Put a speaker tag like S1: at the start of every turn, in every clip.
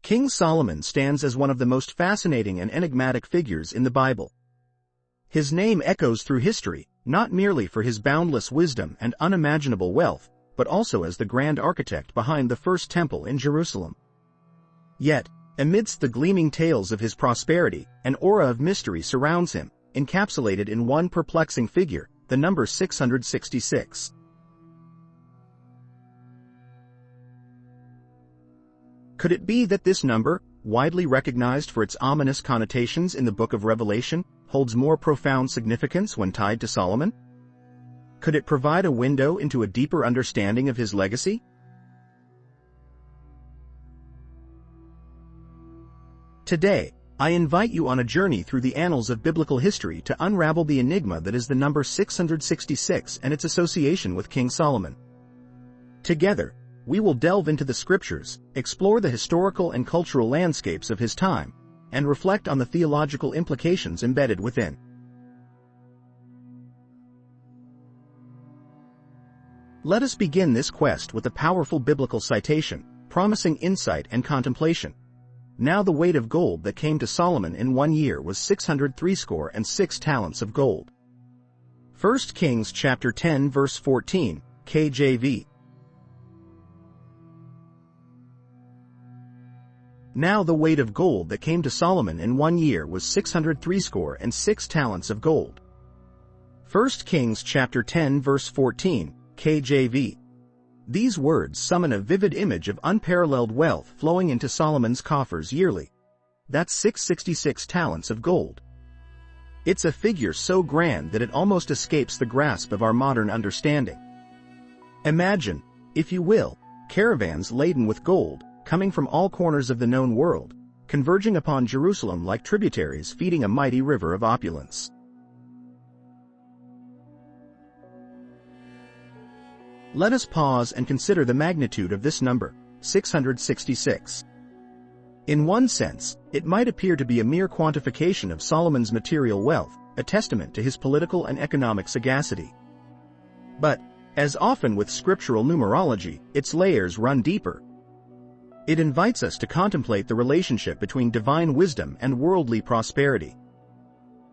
S1: King Solomon stands as one of the most fascinating and enigmatic figures in the Bible. His name echoes through history, not merely for his boundless wisdom and unimaginable wealth, but also as the grand architect behind the first temple in Jerusalem. Yet, amidst the gleaming tales of his prosperity, an aura of mystery surrounds him, encapsulated in one perplexing figure, the number 666. Could it be that this number, widely recognized for its ominous connotations in the book of Revelation, holds more profound significance when tied to Solomon? Could it provide a window into a deeper understanding of his legacy? Today, I invite you on a journey through the annals of biblical history to unravel the enigma that is the number 666 and its association with King Solomon. Together, we will delve into the scriptures, explore the historical and cultural landscapes of his time, and reflect on the theological implications embedded within. Let us begin this quest with a powerful biblical citation, promising insight and contemplation. Now the weight of gold that came to Solomon in 1 year was 666 talents of gold. 1 Kings chapter 10 verse 14, KJV. Now the weight of gold that came to Solomon in 1 year was 666 talents of gold. 1 Kings chapter 10 verse 14, KJV. These words summon a vivid image of unparalleled wealth flowing into Solomon's coffers yearly. That's 666 talents of gold. It's a figure so grand that it almost escapes the grasp of our modern understanding. Imagine, if you will, caravans laden with gold, coming from all corners of the known world, converging upon Jerusalem like tributaries feeding a mighty river of opulence. Let us pause and consider the magnitude of this number, 666. In one sense, it might appear to be a mere quantification of Solomon's material wealth, a testament to his political and economic sagacity. But, as often with scriptural numerology, its layers run deeper. It invites us to contemplate the relationship between divine wisdom and worldly prosperity.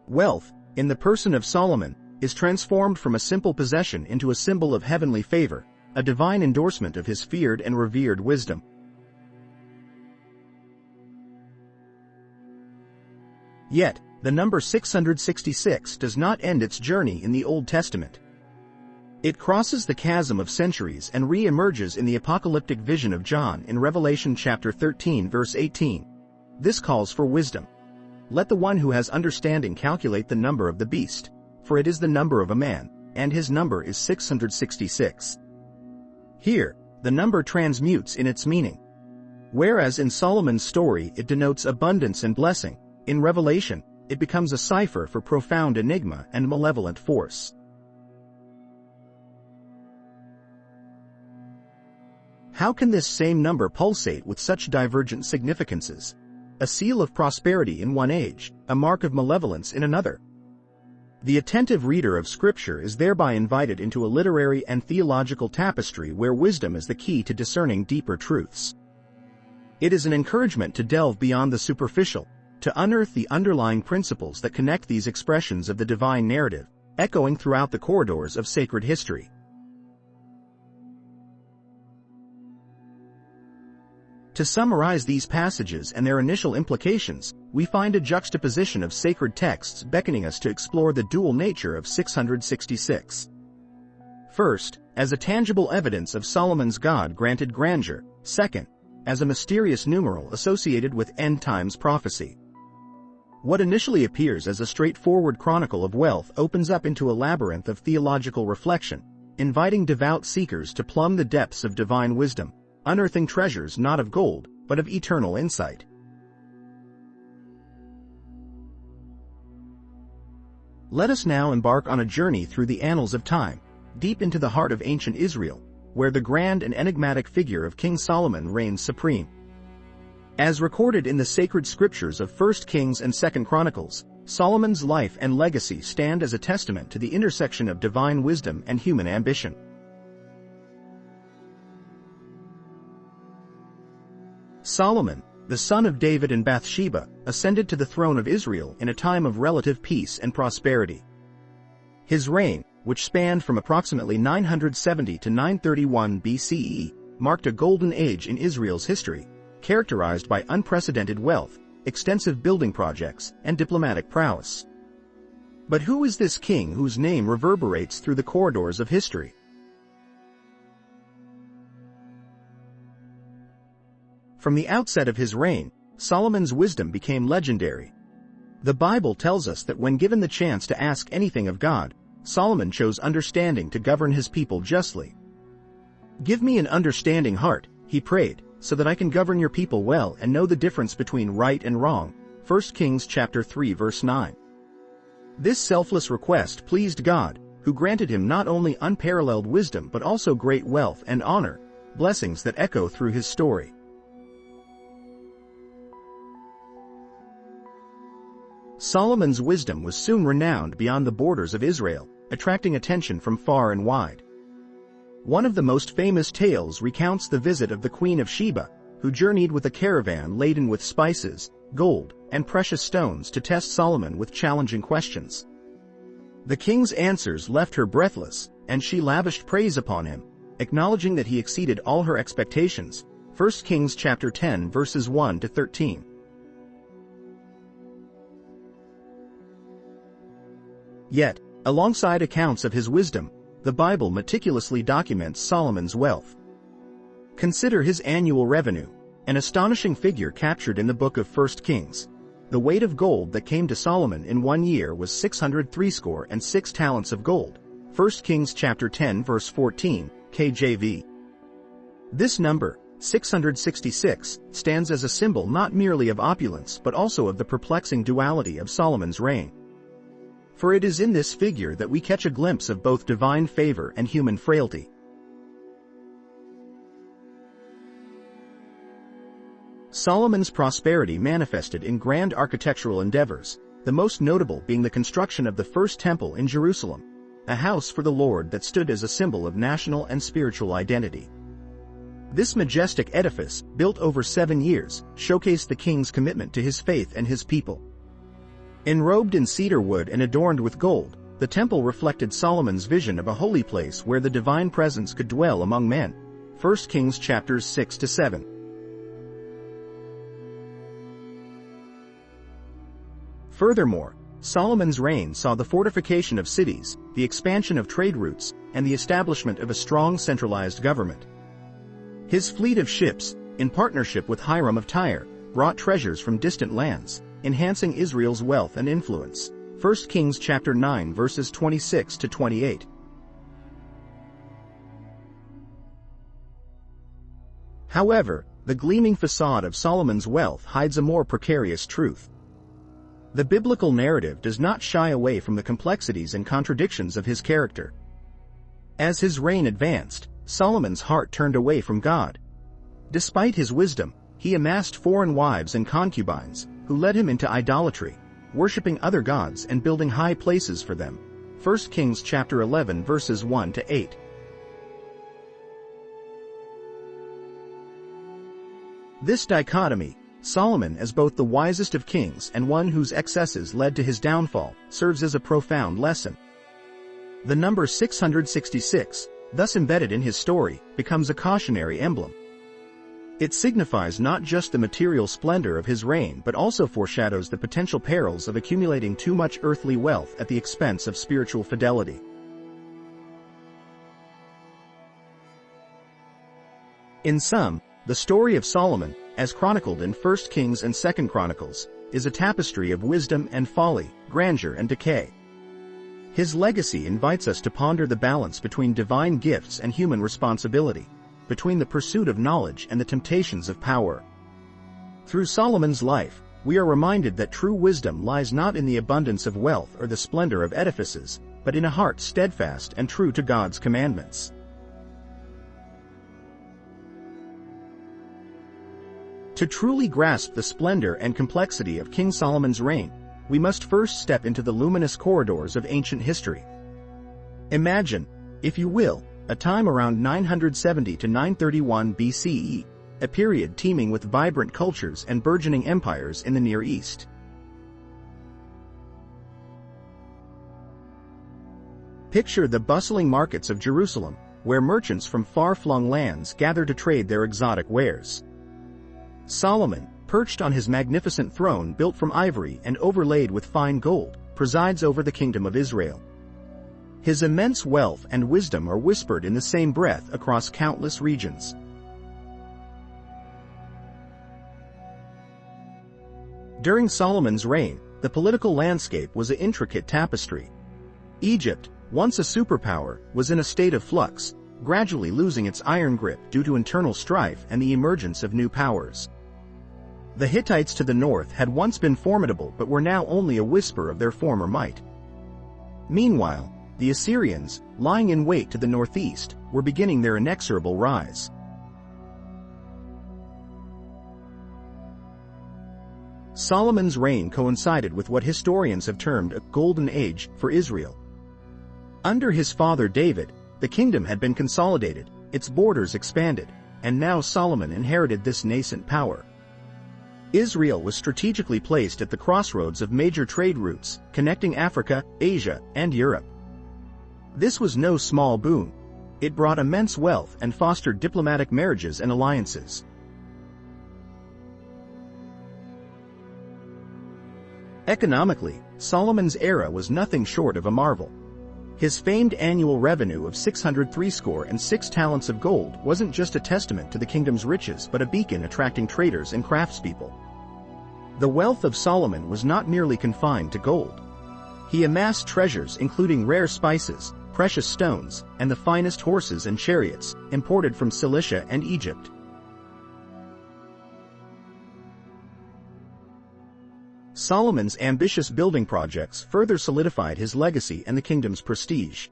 S1: Wealth, in the person of Solomon, is transformed from a simple possession into a symbol of heavenly favor, a divine endorsement of his feared and revered wisdom. Yet, the number 666 does not end its journey in the Old Testament. It crosses the chasm of centuries and re-emerges in the apocalyptic vision of John in Revelation chapter 13 verse 18. This calls for wisdom. Let the one who has understanding calculate the number of the beast, for it is the number of a man, and his number is 666. Here, the number transmutes in its meaning. Whereas in Solomon's story it denotes abundance and blessing, in Revelation, it becomes a cipher for profound enigma and malevolent force. How can this same number pulsate with such divergent significances? A seal of prosperity in one age, a mark of malevolence in another. The attentive reader of Scripture is thereby invited into a literary and theological tapestry where wisdom is the key to discerning deeper truths. It is an encouragement to delve beyond the superficial, to unearth the underlying principles that connect these expressions of the divine narrative, echoing throughout the corridors of sacred history. To summarize these passages and their initial implications, we find a juxtaposition of sacred texts beckoning us to explore the dual nature of 666. First, as a tangible evidence of Solomon's God-granted grandeur. Second, as a mysterious numeral associated with end-times prophecy. What initially appears as a straightforward chronicle of wealth opens up into a labyrinth of theological reflection, inviting devout seekers to plumb the depths of divine wisdom, unearthing treasures not of gold, but of eternal insight. Let us now embark on a journey through the annals of time, deep into the heart of ancient Israel, where the grand and enigmatic figure of King Solomon reigns supreme. As recorded in the sacred scriptures of 1 Kings and 2 Chronicles, Solomon's life and legacy stand as a testament to the intersection of divine wisdom and human ambition. Solomon, the son of David and Bathsheba, ascended to the throne of Israel in a time of relative peace and prosperity. His reign, which spanned from approximately 970 to 931 BCE, marked a golden age in Israel's history, characterized by unprecedented wealth, extensive building projects, and diplomatic prowess. But who is this king whose name reverberates through the corridors of history? From the outset of his reign, Solomon's wisdom became legendary. The Bible tells us that when given the chance to ask anything of God, Solomon chose understanding to govern his people justly. "Give me an understanding heart," he prayed, "so that I can govern your people well and know the difference between right and wrong." 1 Kings chapter 3 verse 9. This selfless request pleased God, who granted him not only unparalleled wisdom but also great wealth and honor, blessings that echo through his story. Solomon's wisdom was soon renowned beyond the borders of Israel, attracting attention from far and wide. One of the most famous tales recounts the visit of the Queen of Sheba, who journeyed with a caravan laden with spices, gold, and precious stones to test Solomon with challenging questions. The king's answers left her breathless, and she lavished praise upon him, acknowledging that he exceeded all her expectations. 1 Kings chapter 10 verses 1 to 13. Yet, alongside accounts of his wisdom, the Bible meticulously documents Solomon's wealth. Consider his annual revenue, an astonishing figure captured in the book of 1 Kings. The weight of gold that came to Solomon in 1 year was 636 talents of gold. 1 Kings chapter 10 verse 14, KJV. This number, 666, stands as a symbol not merely of opulence but also of the perplexing duality of Solomon's reign. For it is in this figure that we catch a glimpse of both divine favor and human frailty. Solomon's prosperity manifested in grand architectural endeavors, the most notable being the construction of the first temple in Jerusalem, a house for the Lord that stood as a symbol of national and spiritual identity. This majestic edifice, built over 7 years, showcased the king's commitment to his faith and his people. Enrobed in cedar wood and adorned with gold, the temple reflected Solomon's vision of a holy place where the divine presence could dwell among men. 1 Kings chapters 6 to 7. Furthermore, Solomon's reign saw the fortification of cities, the expansion of trade routes, and the establishment of a strong centralized government. His fleet of ships, in partnership with Hiram of Tyre, brought treasures from distant lands, enhancing Israel's wealth and influence. 1 Kings chapter 9 verses 26 to 28. However, the gleaming facade of Solomon's wealth hides a more precarious truth. The biblical narrative does not shy away from the complexities and contradictions of his character. As his reign advanced, Solomon's heart turned away from God. Despite his wisdom, he amassed foreign wives and concubines, who led him into idolatry, worshipping other gods and building high places for them. 1 Kings chapter 11 verses 1 to 8. This dichotomy, Solomon as both the wisest of kings and one whose excesses led to his downfall, serves as a profound lesson. The number 666, thus embedded in his story, becomes a cautionary emblem. It signifies not just the material splendor of his reign but also foreshadows the potential perils of accumulating too much earthly wealth at the expense of spiritual fidelity. In sum, the story of Solomon, as chronicled in 1 Kings and 2 Chronicles, is a tapestry of wisdom and folly, grandeur and decay. His legacy invites us to ponder the balance between divine gifts and human responsibility, between the pursuit of knowledge and the temptations of power. Through Solomon's life, we are reminded that true wisdom lies not in the abundance of wealth or the splendor of edifices, but in a heart steadfast and true to God's commandments. To truly grasp the splendor and complexity of King Solomon's reign, we must first step into the luminous corridors of ancient history. Imagine, if you will, a time around 970 to 931 BCE, a period teeming with vibrant cultures and burgeoning empires in the Near East. Picture the bustling markets of Jerusalem, where merchants from far-flung lands gather to trade their exotic wares. Solomon, perched on his magnificent throne built from ivory and overlaid with fine gold, presides over the kingdom of Israel. His immense wealth and wisdom are whispered in the same breath across countless regions. During Solomon's reign, the political landscape was an intricate tapestry. Egypt, once a superpower, was in a state of flux, gradually losing its iron grip due to internal strife and the emergence of new powers. The Hittites to the north had once been formidable but were now only a whisper of their former might. Meanwhile, the Assyrians, lying in wait to the northeast, were beginning their inexorable rise. Solomon's reign coincided with what historians have termed a golden age for Israel. Under his father David, the kingdom had been consolidated, its borders expanded, and now Solomon inherited this nascent power. Israel was strategically placed at the crossroads of major trade routes, connecting Africa, Asia, and Europe. This was no small boon. It brought immense wealth and fostered diplomatic marriages and alliances. Economically, Solomon's era was nothing short of a marvel. His famed annual revenue of 606 talents of gold wasn't just a testament to the kingdom's riches but a beacon attracting traders and craftspeople. The wealth of Solomon was not merely confined to gold. He amassed treasures including rare spices, precious stones, and the finest horses and chariots, imported from Cilicia and Egypt. Solomon's ambitious building projects further solidified his legacy and the kingdom's prestige.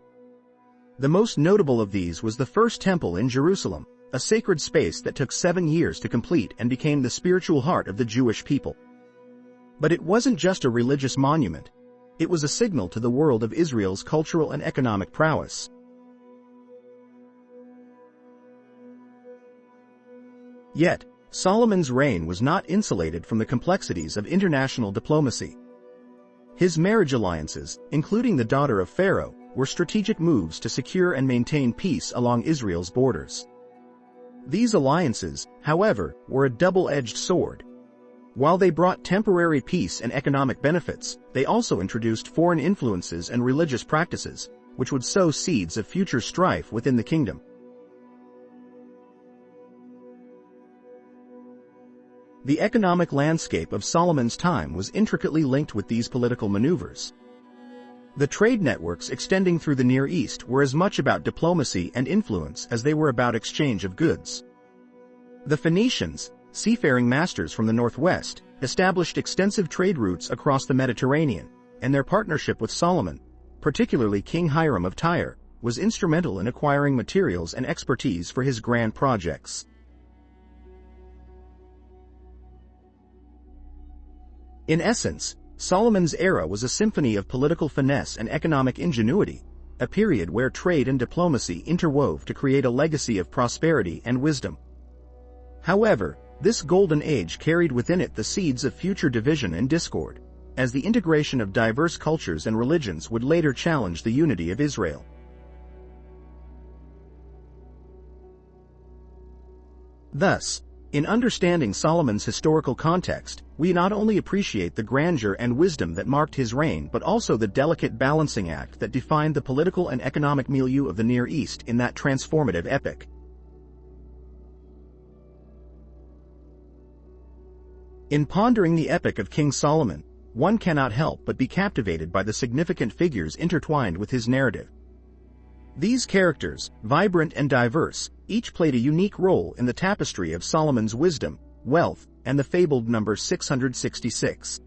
S1: The most notable of these was the First Temple in Jerusalem, a sacred space that took 7 years to complete and became the spiritual heart of the Jewish people. But it wasn't just a religious monument. It was a signal to the world of Israel's cultural and economic prowess. Yet, Solomon's reign was not insulated from the complexities of international diplomacy. His marriage alliances, including the daughter of Pharaoh, were strategic moves to secure and maintain peace along Israel's borders. These alliances, however, were a double-edged sword. While they brought temporary peace and economic benefits, they also introduced foreign influences and religious practices, which would sow seeds of future strife within the kingdom. The economic landscape of Solomon's time was intricately linked with these political maneuvers. The trade networks extending through the Near East were as much about diplomacy and influence as they were about exchange of goods. The Phoenicians, seafaring masters from the northwest, established extensive trade routes across the Mediterranean, and their partnership with Solomon, particularly King Hiram of Tyre, was instrumental in acquiring materials and expertise for his grand projects. In essence, Solomon's era was a symphony of political finesse and economic ingenuity, a period where trade and diplomacy interwove to create a legacy of prosperity and wisdom. However, this golden age carried within it the seeds of future division and discord, as the integration of diverse cultures and religions would later challenge the unity of Israel. Thus, in understanding Solomon's historical context, we not only appreciate the grandeur and wisdom that marked his reign but also the delicate balancing act that defined the political and economic milieu of the Near East in that transformative epoch. In pondering the epic of King Solomon, one cannot help but be captivated by the significant figures intertwined with his narrative. These characters, vibrant and diverse, each played a unique role in the tapestry of Solomon's wisdom, wealth, and the fabled number 666.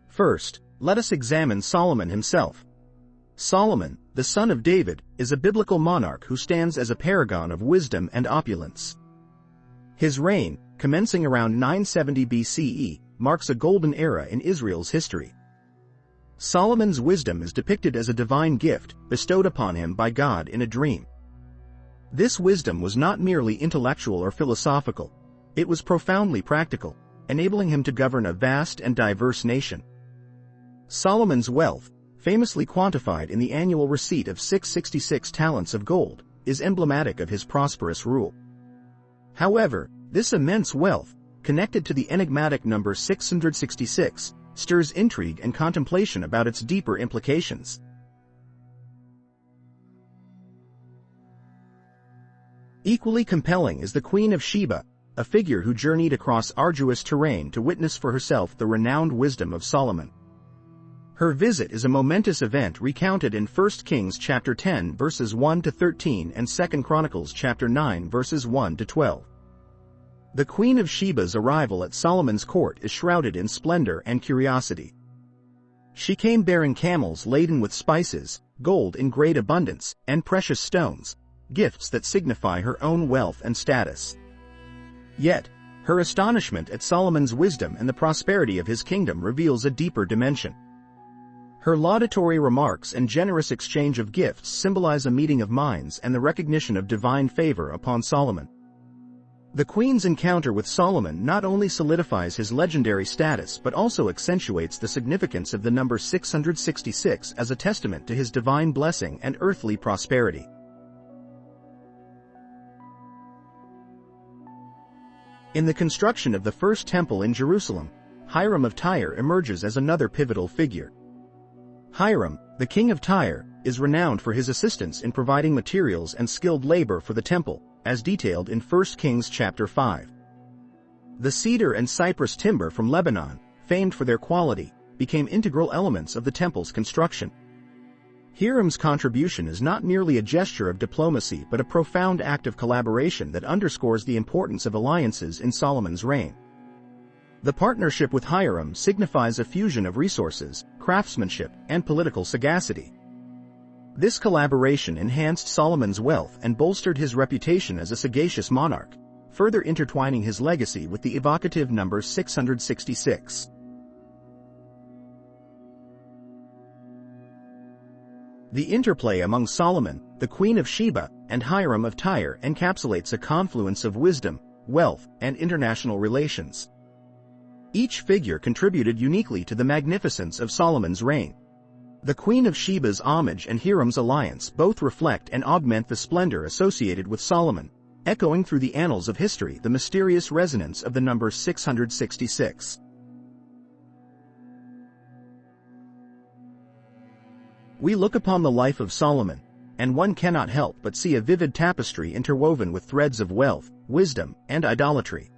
S1: First, let us examine Solomon himself. Solomon, the son of David, is a biblical monarch who stands as a paragon of wisdom and opulence. His reign, commencing around 970 BCE, marks a golden era in Israel's history. Solomon's wisdom is depicted as a divine gift bestowed upon him by God in a dream, This wisdom was not merely intellectual or philosophical. It was profoundly practical, enabling him to govern a vast and diverse nation. Solomon's wealth, famously quantified in the annual receipt of 666 talents of gold, is emblematic of his prosperous rule. However, this immense wealth, connected to the enigmatic number 666, stirs intrigue and contemplation about its deeper implications. Equally compelling is the Queen of Sheba, a figure who journeyed across arduous terrain to witness for herself the renowned wisdom of Solomon. Her visit is a momentous event recounted in 1 Kings chapter 10 verses 1 to 13 and 2 Chronicles chapter 9 verses 1 to 12. The Queen of Sheba's arrival at Solomon's court is shrouded in splendor and curiosity. She came bearing camels laden with spices, gold in great abundance, and precious stones, gifts that signify her own wealth and status. Yet, her astonishment at Solomon's wisdom and the prosperity of his kingdom reveals a deeper dimension. Her laudatory remarks and generous exchange of gifts symbolize a meeting of minds and the recognition of divine favor upon Solomon. The Queen's encounter with Solomon not only solidifies his legendary status but also accentuates the significance of the number 666 as a testament to his divine blessing and earthly prosperity. In the construction of the first temple in Jerusalem, Hiram of Tyre emerges as another pivotal figure. Hiram, the king of Tyre, is renowned for his assistance in providing materials and skilled labor for the temple, as detailed in 1 Kings chapter 5. The cedar and cypress timber from Lebanon, famed for their quality, became integral elements of the temple's construction. Hiram's contribution is not merely a gesture of diplomacy but a profound act of collaboration that underscores the importance of alliances in Solomon's reign. The partnership with Hiram signifies a fusion of resources, craftsmanship, and political sagacity. This collaboration enhanced Solomon's wealth and bolstered his reputation as a sagacious monarch, further intertwining his legacy with the evocative number 666. The interplay among Solomon, the Queen of Sheba, and Hiram of Tyre encapsulates a confluence of wisdom, wealth, and international relations. Each figure contributed uniquely to the magnificence of Solomon's reign. The Queen of Sheba's homage and Hiram's alliance both reflect and augment the splendor associated with Solomon, echoing through the annals of history the mysterious resonance of the number 666. We look upon the life of Solomon, and one cannot help but see a vivid tapestry interwoven with threads of wealth, wisdom, and idolatry.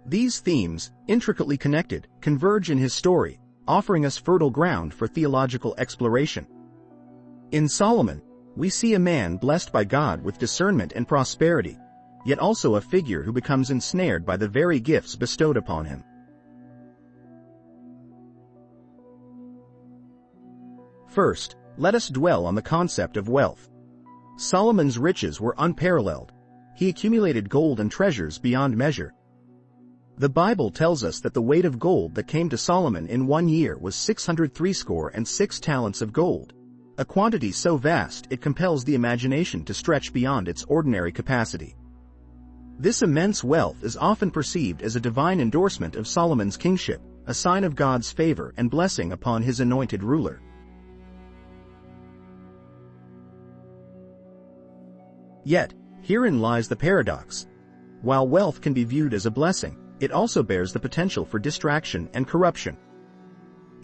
S1: These themes, intricately connected, converge in his story, offering us fertile ground for theological exploration. In Solomon, we see a man blessed by God with discernment and prosperity, yet also a figure who becomes ensnared by the very gifts bestowed upon him. First, let us dwell on the concept of wealth. Solomon's riches were unparalleled. He accumulated gold and treasures beyond measure. The Bible tells us that the weight of gold that came to Solomon in 1 year was 666 talents of gold, a quantity so vast it compels the imagination to stretch beyond its ordinary capacity. This immense wealth is often perceived as a divine endorsement of Solomon's kingship, a sign of God's favor and blessing upon his anointed ruler. Yet, herein lies the paradox. While wealth can be viewed as a blessing, it also bears the potential for distraction and corruption.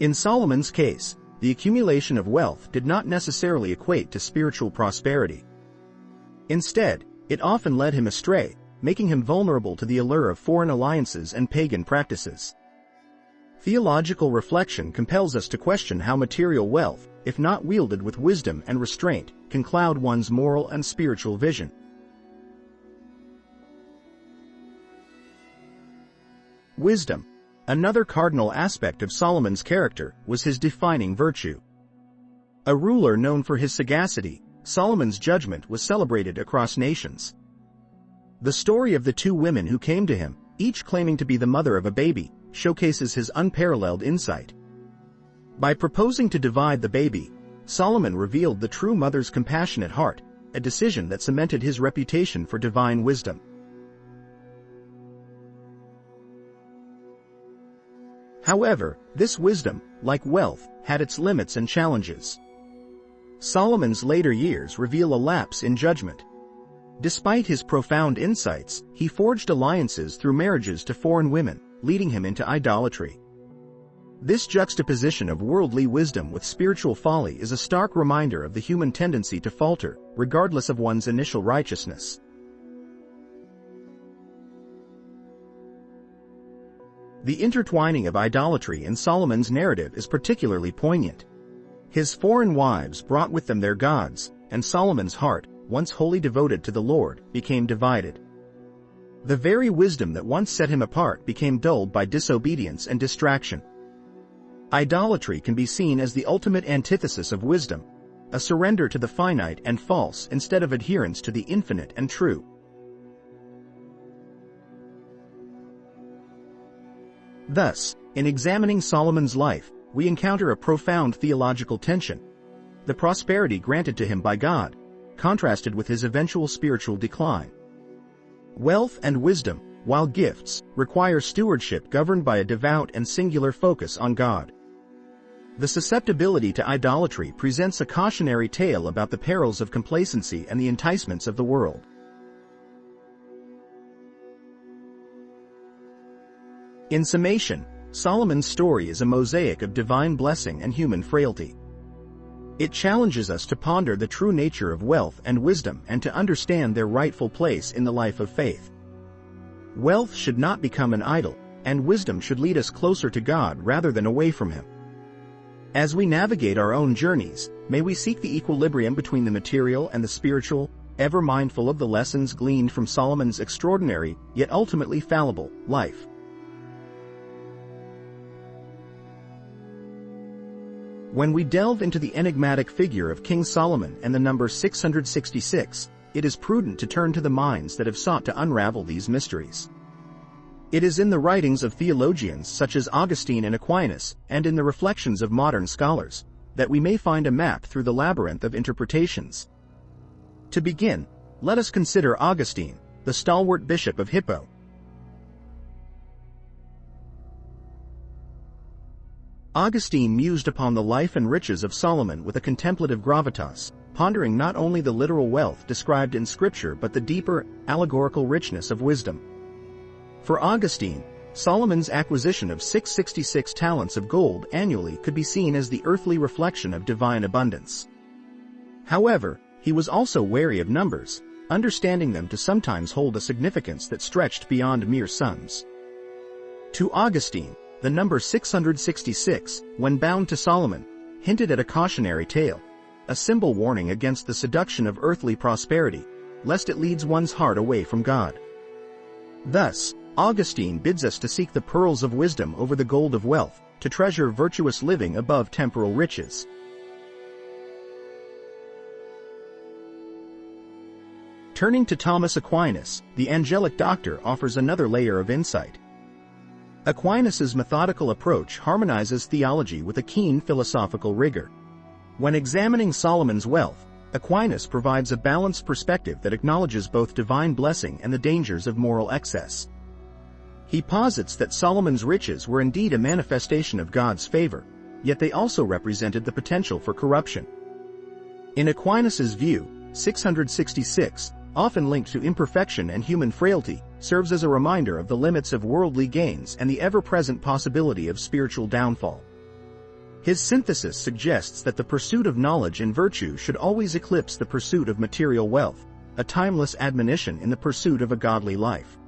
S1: In Solomon's case, the accumulation of wealth did not necessarily equate to spiritual prosperity. Instead, it often led him astray, making him vulnerable to the allure of foreign alliances and pagan practices. Theological reflection compels us to question how material wealth, if not wielded with wisdom and restraint, can cloud one's moral and spiritual vision. Wisdom, another cardinal aspect of Solomon's character, was his defining virtue. A ruler known for his sagacity, Solomon's judgment was celebrated across nations. The story of the two women who came to him, each claiming to be the mother of a baby, showcases his unparalleled insight. By proposing to divide the baby, Solomon revealed the true mother's compassionate heart, a decision that cemented his reputation for divine wisdom. However, this wisdom, like wealth, had its limits and challenges. Solomon's later years reveal a lapse in judgment. Despite his profound insights, he forged alliances through marriages to foreign women, leading him into idolatry. This juxtaposition of worldly wisdom with spiritual folly is a stark reminder of the human tendency to falter, regardless of one's initial righteousness. The intertwining of idolatry in Solomon's narrative is particularly poignant. His foreign wives brought with them their gods, and Solomon's heart, once wholly devoted to the Lord, became divided. The very wisdom that once set him apart became dulled by disobedience and distraction. Idolatry can be seen as the ultimate antithesis of wisdom, a surrender to the finite and false instead of adherence to the infinite and true. Thus, in examining Solomon's life, we encounter a profound theological tension. The prosperity granted to him by God, contrasted with his eventual spiritual decline. Wealth and wisdom, while gifts, require stewardship governed by a devout and singular focus on God. The susceptibility to idolatry presents a cautionary tale about the perils of complacency and the enticements of the world. In summation, Solomon's story is a mosaic of divine blessing and human frailty. It challenges us to ponder the true nature of wealth and wisdom and to understand their rightful place in the life of faith. Wealth should not become an idol, and wisdom should lead us closer to God rather than away from Him. As we navigate our own journeys, may we seek the equilibrium between the material and the spiritual, ever mindful of the lessons gleaned from Solomon's extraordinary, yet ultimately fallible, life. When we delve into the enigmatic figure of King Solomon and the number 666, it is prudent to turn to the minds that have sought to unravel these mysteries. It is in the writings of theologians such as Augustine and Aquinas, and in the reflections of modern scholars, that we may find a map through the labyrinth of interpretations. To begin, let us consider Augustine, the stalwart bishop of Hippo. Augustine mused upon the life and riches of Solomon with a contemplative gravitas, pondering not only the literal wealth described in Scripture but the deeper, allegorical richness of wisdom. For Augustine, Solomon's acquisition of 666 talents of gold annually could be seen as the earthly reflection of divine abundance. However, he was also wary of numbers, understanding them to sometimes hold a significance that stretched beyond mere sums. To Augustine, the number 666, when bound to Solomon, hinted at a cautionary tale, a symbol warning against the seduction of earthly prosperity, lest it leads one's heart away from God. Thus, Augustine bids us to seek the pearls of wisdom over the gold of wealth, to treasure virtuous living above temporal riches. Turning to Thomas Aquinas, the angelic doctor offers another layer of insight. Aquinas's methodical approach harmonizes theology with a keen philosophical rigor. When examining Solomon's wealth, Aquinas provides a balanced perspective that acknowledges both divine blessing and the dangers of moral excess. He posits that Solomon's riches were indeed a manifestation of God's favor, yet they also represented the potential for corruption. In Aquinas's view, 666, often linked to imperfection and human frailty, serves as a reminder of the limits of worldly gains and the ever-present possibility of spiritual downfall. His synthesis suggests that the pursuit of knowledge and virtue should always eclipse the pursuit of material wealth, a timeless admonition in the pursuit of a godly life.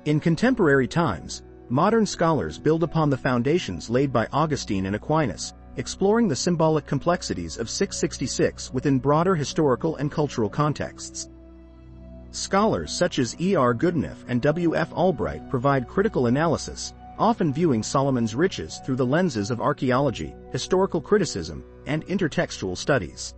S1: In contemporary times, modern scholars build upon the foundations laid by Augustine and Aquinas, exploring the symbolic complexities of 666 within broader historical and cultural contexts. Scholars such as E.R. Goodenough and W.F. Albright provide critical analysis, often viewing Solomon's riches through the lenses of archaeology, historical criticism, and intertextual studies.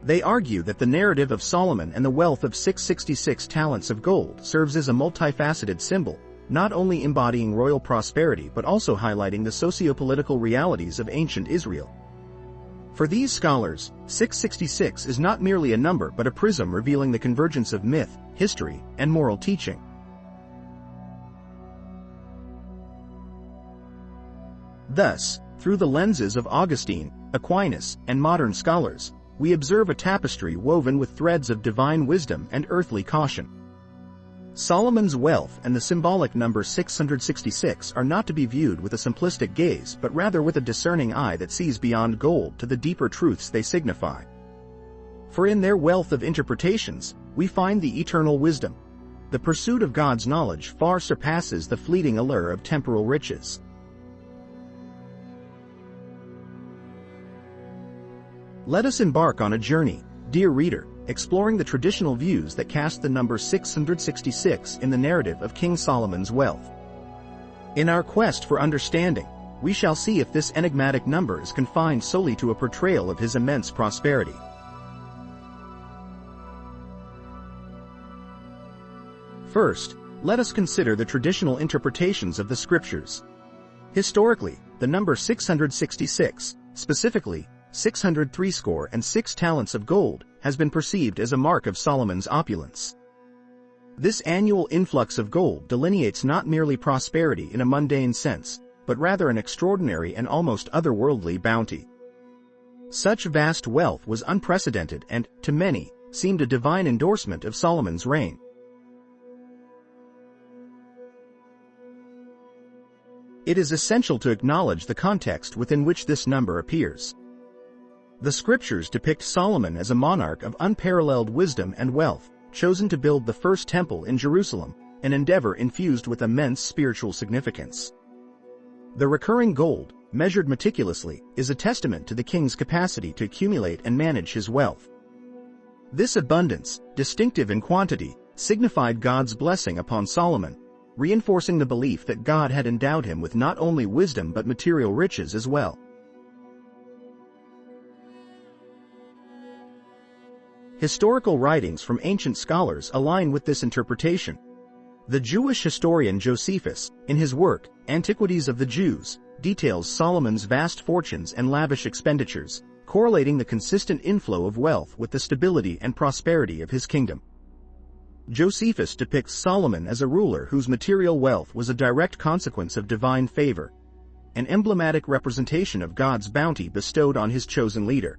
S1: They argue that the narrative of Solomon and the wealth of 666 talents of gold serves as a multifaceted symbol, not only embodying royal prosperity but also highlighting the socio-political realities of ancient Israel, For these scholars, 666 is not merely a number but a prism revealing the convergence of myth, history, and moral teaching. Thus, through the lenses of Augustine, Aquinas, and modern scholars, we observe a tapestry woven with threads of divine wisdom and earthly caution. Solomon's wealth and the symbolic number 666 are not to be viewed with a simplistic gaze but rather with a discerning eye that sees beyond gold to the deeper truths they signify. For in their wealth of interpretations, we find the eternal wisdom. The pursuit of God's knowledge far surpasses the fleeting allure of temporal riches. Let us embark on a journey, dear reader, exploring the traditional views that cast the number 666 in the narrative of King Solomon's wealth. In our quest for understanding, we shall see if this enigmatic number is confined solely to a portrayal of his immense prosperity. First, let us consider the traditional interpretations of the scriptures. Historically, the number 666, specifically 666 talents of gold, has been perceived as a mark of Solomon's opulence. This annual influx of gold delineates not merely prosperity in a mundane sense, but rather an extraordinary and almost otherworldly bounty. Such vast wealth was unprecedented and, to many, seemed a divine endorsement of Solomon's reign. It is essential to acknowledge the context within which this number appears. The scriptures depict Solomon as a monarch of unparalleled wisdom and wealth, chosen to build the first temple in Jerusalem, an endeavor infused with immense spiritual significance. The recurring gold, measured meticulously, is a testament to the king's capacity to accumulate and manage his wealth. This abundance, distinctive in quantity, signified God's blessing upon Solomon, reinforcing the belief that God had endowed him with not only wisdom but material riches as well. Historical writings from ancient scholars align with this interpretation. The Jewish historian Josephus, in his work, Antiquities of the Jews, details Solomon's vast fortunes and lavish expenditures, correlating the consistent inflow of wealth with the stability and prosperity of his kingdom. Josephus depicts Solomon as a ruler whose material wealth was a direct consequence of divine favor, an emblematic representation of God's bounty bestowed on his chosen leader.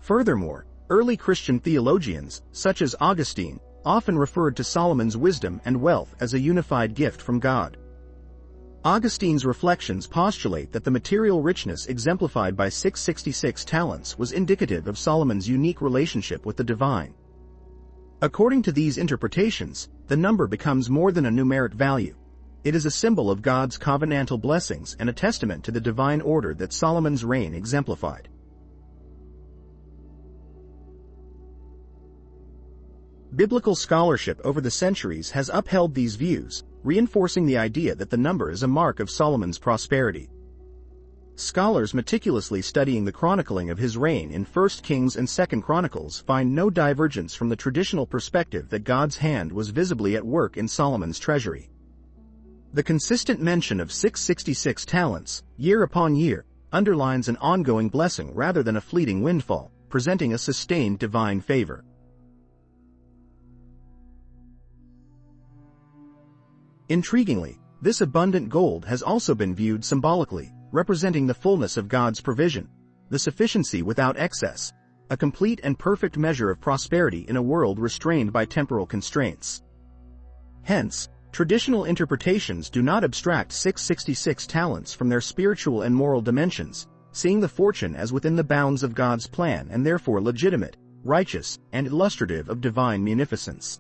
S1: Furthermore, early Christian theologians, such as Augustine, often referred to Solomon's wisdom and wealth as a unified gift from God. Augustine's reflections postulate that the material richness exemplified by 666 talents was indicative of Solomon's unique relationship with the divine. According to these interpretations, the number becomes more than a numeric value. It is a symbol of God's covenantal blessings and a testament to the divine order that Solomon's reign exemplified. Biblical scholarship over the centuries has upheld these views, reinforcing the idea that the number is a mark of Solomon's prosperity. Scholars meticulously studying the chronicling of his reign in 1 Kings and 2 Chronicles find no divergence from the traditional perspective that God's hand was visibly at work in Solomon's treasury. The consistent mention of 666 talents, year upon year, underlines an ongoing blessing rather than a fleeting windfall, presenting a sustained divine favor. Intriguingly, this abundant gold has also been viewed symbolically, representing the fullness of God's provision, the sufficiency without excess, a complete and perfect measure of prosperity in a world restrained by temporal constraints. Hence, traditional interpretations do not abstract 666 talents from their spiritual and moral dimensions, seeing the fortune as within the bounds of God's plan and therefore legitimate, righteous, and illustrative of divine munificence.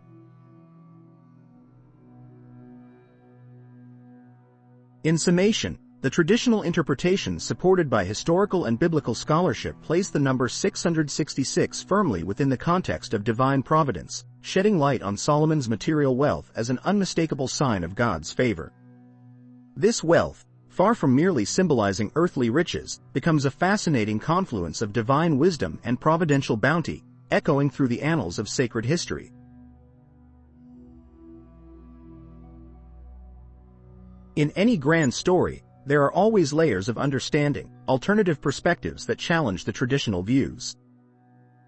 S1: In summation, the traditional interpretations supported by historical and biblical scholarship place the number 666 firmly within the context of divine providence, shedding light on Solomon's material wealth as an unmistakable sign of God's favor. This wealth, far from merely symbolizing earthly riches, becomes a fascinating confluence of divine wisdom and providential bounty, echoing through the annals of sacred history. In any grand story, there are always layers of understanding, alternative perspectives that challenge the traditional views.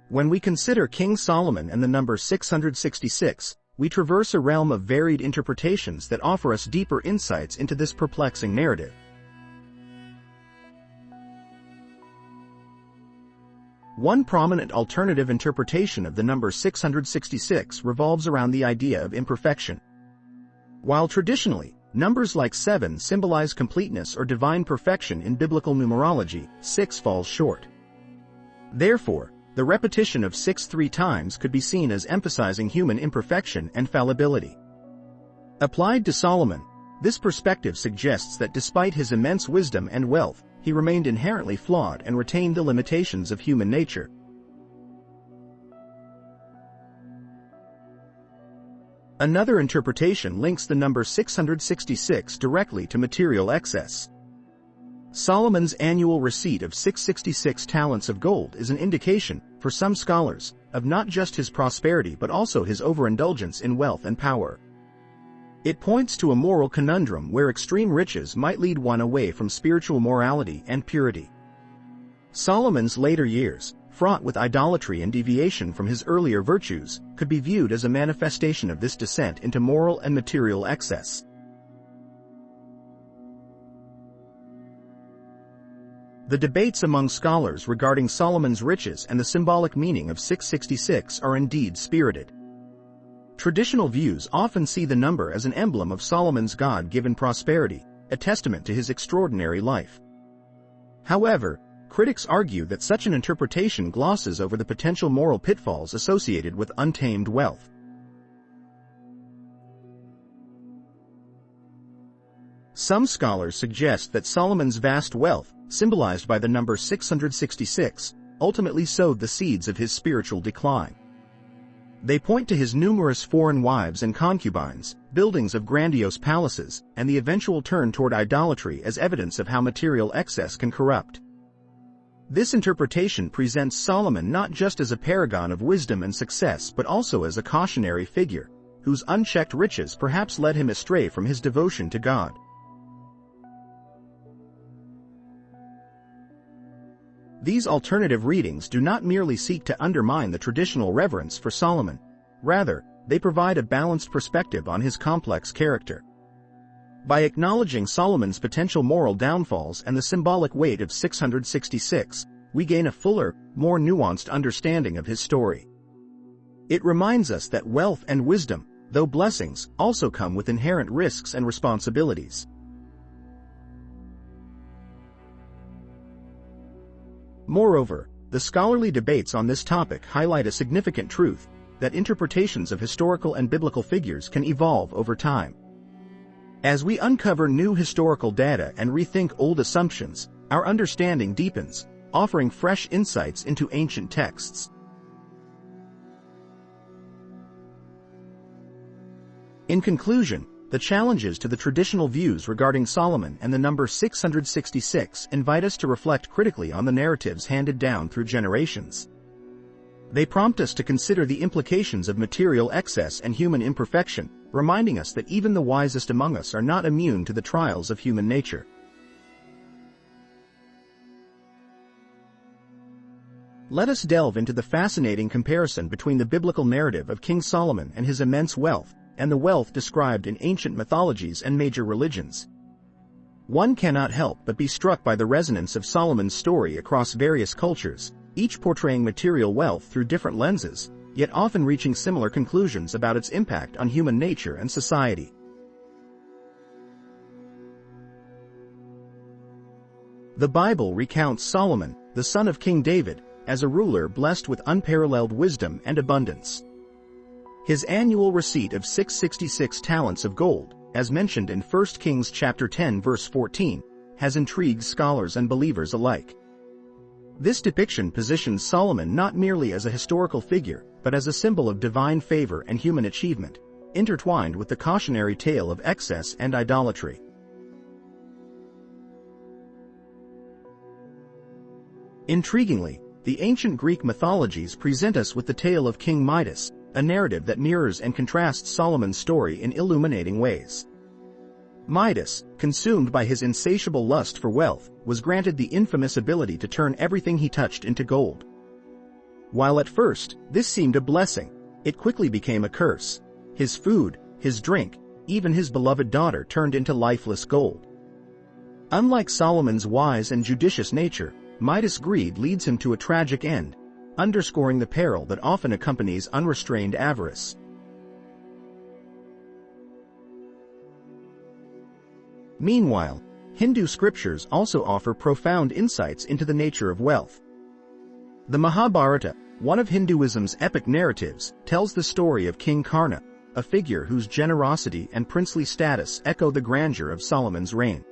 S1: When we consider King Solomon and the number 666, we traverse a realm of varied interpretations that offer us deeper insights into this perplexing narrative. One prominent alternative interpretation of the number 666 revolves around the idea of imperfection. While traditionally, numbers like 7 symbolize completeness or divine perfection in biblical numerology, 6 falls short. Therefore, the repetition of 6 3 times could be seen as emphasizing human imperfection and fallibility. Applied to Solomon, this perspective suggests that despite his immense wisdom and wealth, he remained inherently flawed and retained the limitations of human nature. Another interpretation links the number 666 directly to material excess. Solomon's annual receipt of 666 talents of gold is an indication, for some scholars, of not just his prosperity but also his overindulgence in wealth and power. It points to a moral conundrum where extreme riches might lead one away from spiritual morality and purity. Solomon's later years, fraught with idolatry and deviation from his earlier virtues, could be viewed as a manifestation of this descent into moral and material excess. The debates among scholars regarding Solomon's riches and the symbolic meaning of 666 are indeed spirited. Traditional views often see the number as an emblem of Solomon's God-given prosperity, a testament to his extraordinary life. However, critics argue that such an interpretation glosses over the potential moral pitfalls associated with untamed wealth. Some scholars suggest that Solomon's vast wealth, symbolized by the number 666, ultimately sowed the seeds of his spiritual decline. They point to his numerous foreign wives and concubines, buildings of grandiose palaces, and the eventual turn toward idolatry as evidence of how material excess can corrupt. This interpretation presents Solomon not just as a paragon of wisdom and success but also as a cautionary figure, whose unchecked riches perhaps led him astray from his devotion to God. These alternative readings do not merely seek to undermine the traditional reverence for Solomon. Rather, they provide a balanced perspective on his complex character. By acknowledging Solomon's potential moral downfalls and the symbolic weight of 666, we gain a fuller, more nuanced understanding of his story. It reminds us that wealth and wisdom, though blessings, also come with inherent risks and responsibilities. Moreover, the scholarly debates on this topic highlight a significant truth, that interpretations of historical and biblical figures can evolve over time. As we uncover new historical data and rethink old assumptions, our understanding deepens, offering fresh insights into ancient texts. In conclusion, the challenges to the traditional views regarding Solomon and the number 666 invite us to reflect critically on the narratives handed down through generations. They prompt us to consider the implications of material excess and human imperfection, reminding us that even the wisest among us are not immune to the trials of human nature. Let us delve into the fascinating comparison between the biblical narrative of King Solomon and his immense wealth, and the wealth described in ancient mythologies and major religions. One cannot help but be struck by the resonance of Solomon's story across various cultures, each portraying material wealth through different lenses, yet often reaching similar conclusions about its impact on human nature and society. The Bible recounts Solomon, the son of King David, as a ruler blessed with unparalleled wisdom and abundance. His annual receipt of 666 talents of gold, as mentioned in 1 Kings chapter 10 verse 14, has intrigued scholars and believers alike. This depiction positions Solomon not merely as a historical figure, but as a symbol of divine favor and human achievement, intertwined with the cautionary tale of excess and idolatry. Intriguingly, the ancient Greek mythologies present us with the tale of King Midas, a narrative that mirrors and contrasts Solomon's story in illuminating ways. Midas, consumed by his insatiable lust for wealth, was granted the infamous ability to turn everything he touched into gold. While at first, this seemed a blessing, it quickly became a curse. His food, his drink, even his beloved daughter turned into lifeless gold. Unlike Solomon's wise and judicious nature, Midas' greed leads him to a tragic end, underscoring the peril that often accompanies unrestrained avarice. Meanwhile, Hindu scriptures also offer profound insights into the nature of wealth. The Mahabharata, one of Hinduism's epic narratives, tells the story of King Karna, a figure whose generosity and princely status echo the grandeur of Solomon's reign.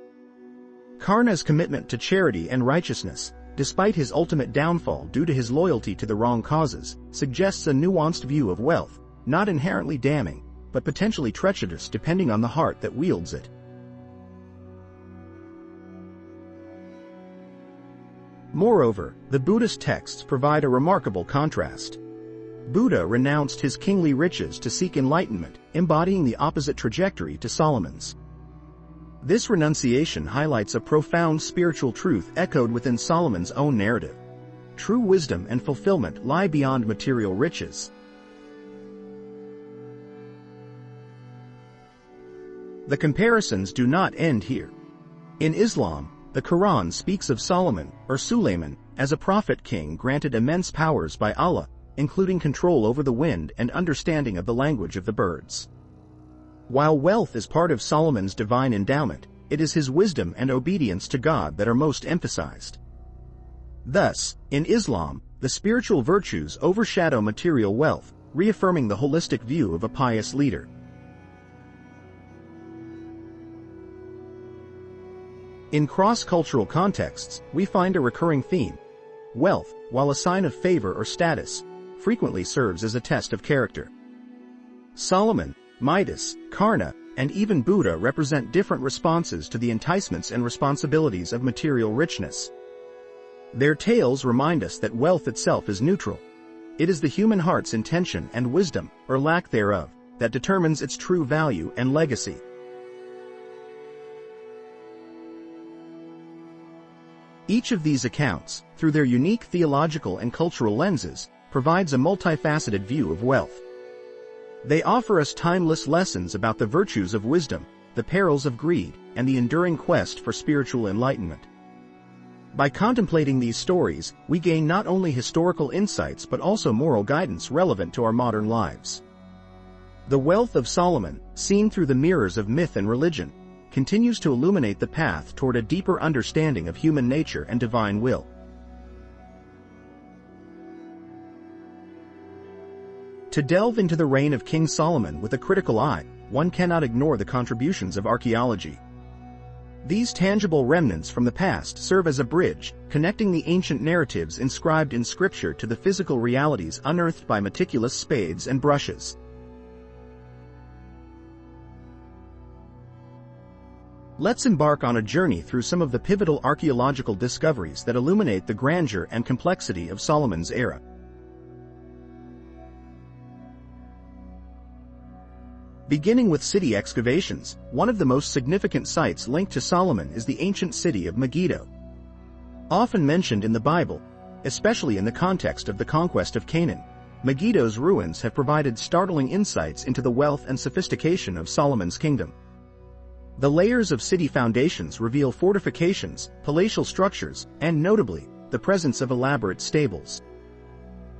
S1: Karna's commitment to charity and righteousness, despite his ultimate downfall due to his loyalty to the wrong causes, suggests a nuanced view of wealth, not inherently damning, but potentially treacherous depending on the heart that wields it. Moreover, the Buddhist texts provide a remarkable contrast. Buddha renounced his kingly riches to seek enlightenment, embodying the opposite trajectory to Solomon's. This renunciation highlights a profound spiritual truth echoed within Solomon's own narrative. True wisdom and fulfillment lie beyond material riches. The comparisons do not end here. In Islam, the Quran speaks of Solomon, or Sulayman, as a prophet king granted immense powers by Allah, including control over the wind and understanding of the language of the birds. While wealth is part of Solomon's divine endowment, it is his wisdom and obedience to God that are most emphasized. Thus, in Islam, the spiritual virtues overshadow material wealth, reaffirming the holistic view of a pious leader. In cross-cultural contexts, we find a recurring theme. Wealth, while a sign of favor or status, frequently serves as a test of character. Solomon, Midas, Karna, and even Buddha represent different responses to the enticements and responsibilities of material richness. Their tales remind us that wealth itself is neutral. It is the human heart's intention and wisdom, or lack thereof, that determines its true value and legacy. Each of these accounts, through their unique theological and cultural lenses, provides a multifaceted view of wealth. They offer us timeless lessons about the virtues of wisdom, the perils of greed, and the enduring quest for spiritual enlightenment. By contemplating these stories, we gain not only historical insights but also moral guidance relevant to our modern lives. The wealth of Solomon, seen through the mirrors of myth and religion, continues to illuminate the path toward a deeper understanding of human nature and divine will. To delve into the reign of King Solomon with a critical eye, one cannot ignore the contributions of archaeology. These tangible remnants from the past serve as a bridge, connecting the ancient narratives inscribed in Scripture to the physical realities unearthed by meticulous spades and brushes. Let's embark on a journey through some of the pivotal archaeological discoveries that illuminate the grandeur and complexity of Solomon's era. Beginning with city excavations, one of the most significant sites linked to Solomon is the ancient city of Megiddo. Often mentioned in the Bible, especially in the context of the conquest of Canaan, Megiddo's ruins have provided startling insights into the wealth and sophistication of Solomon's kingdom. The layers of city foundations reveal fortifications, palatial structures, and notably, the presence of elaborate stables.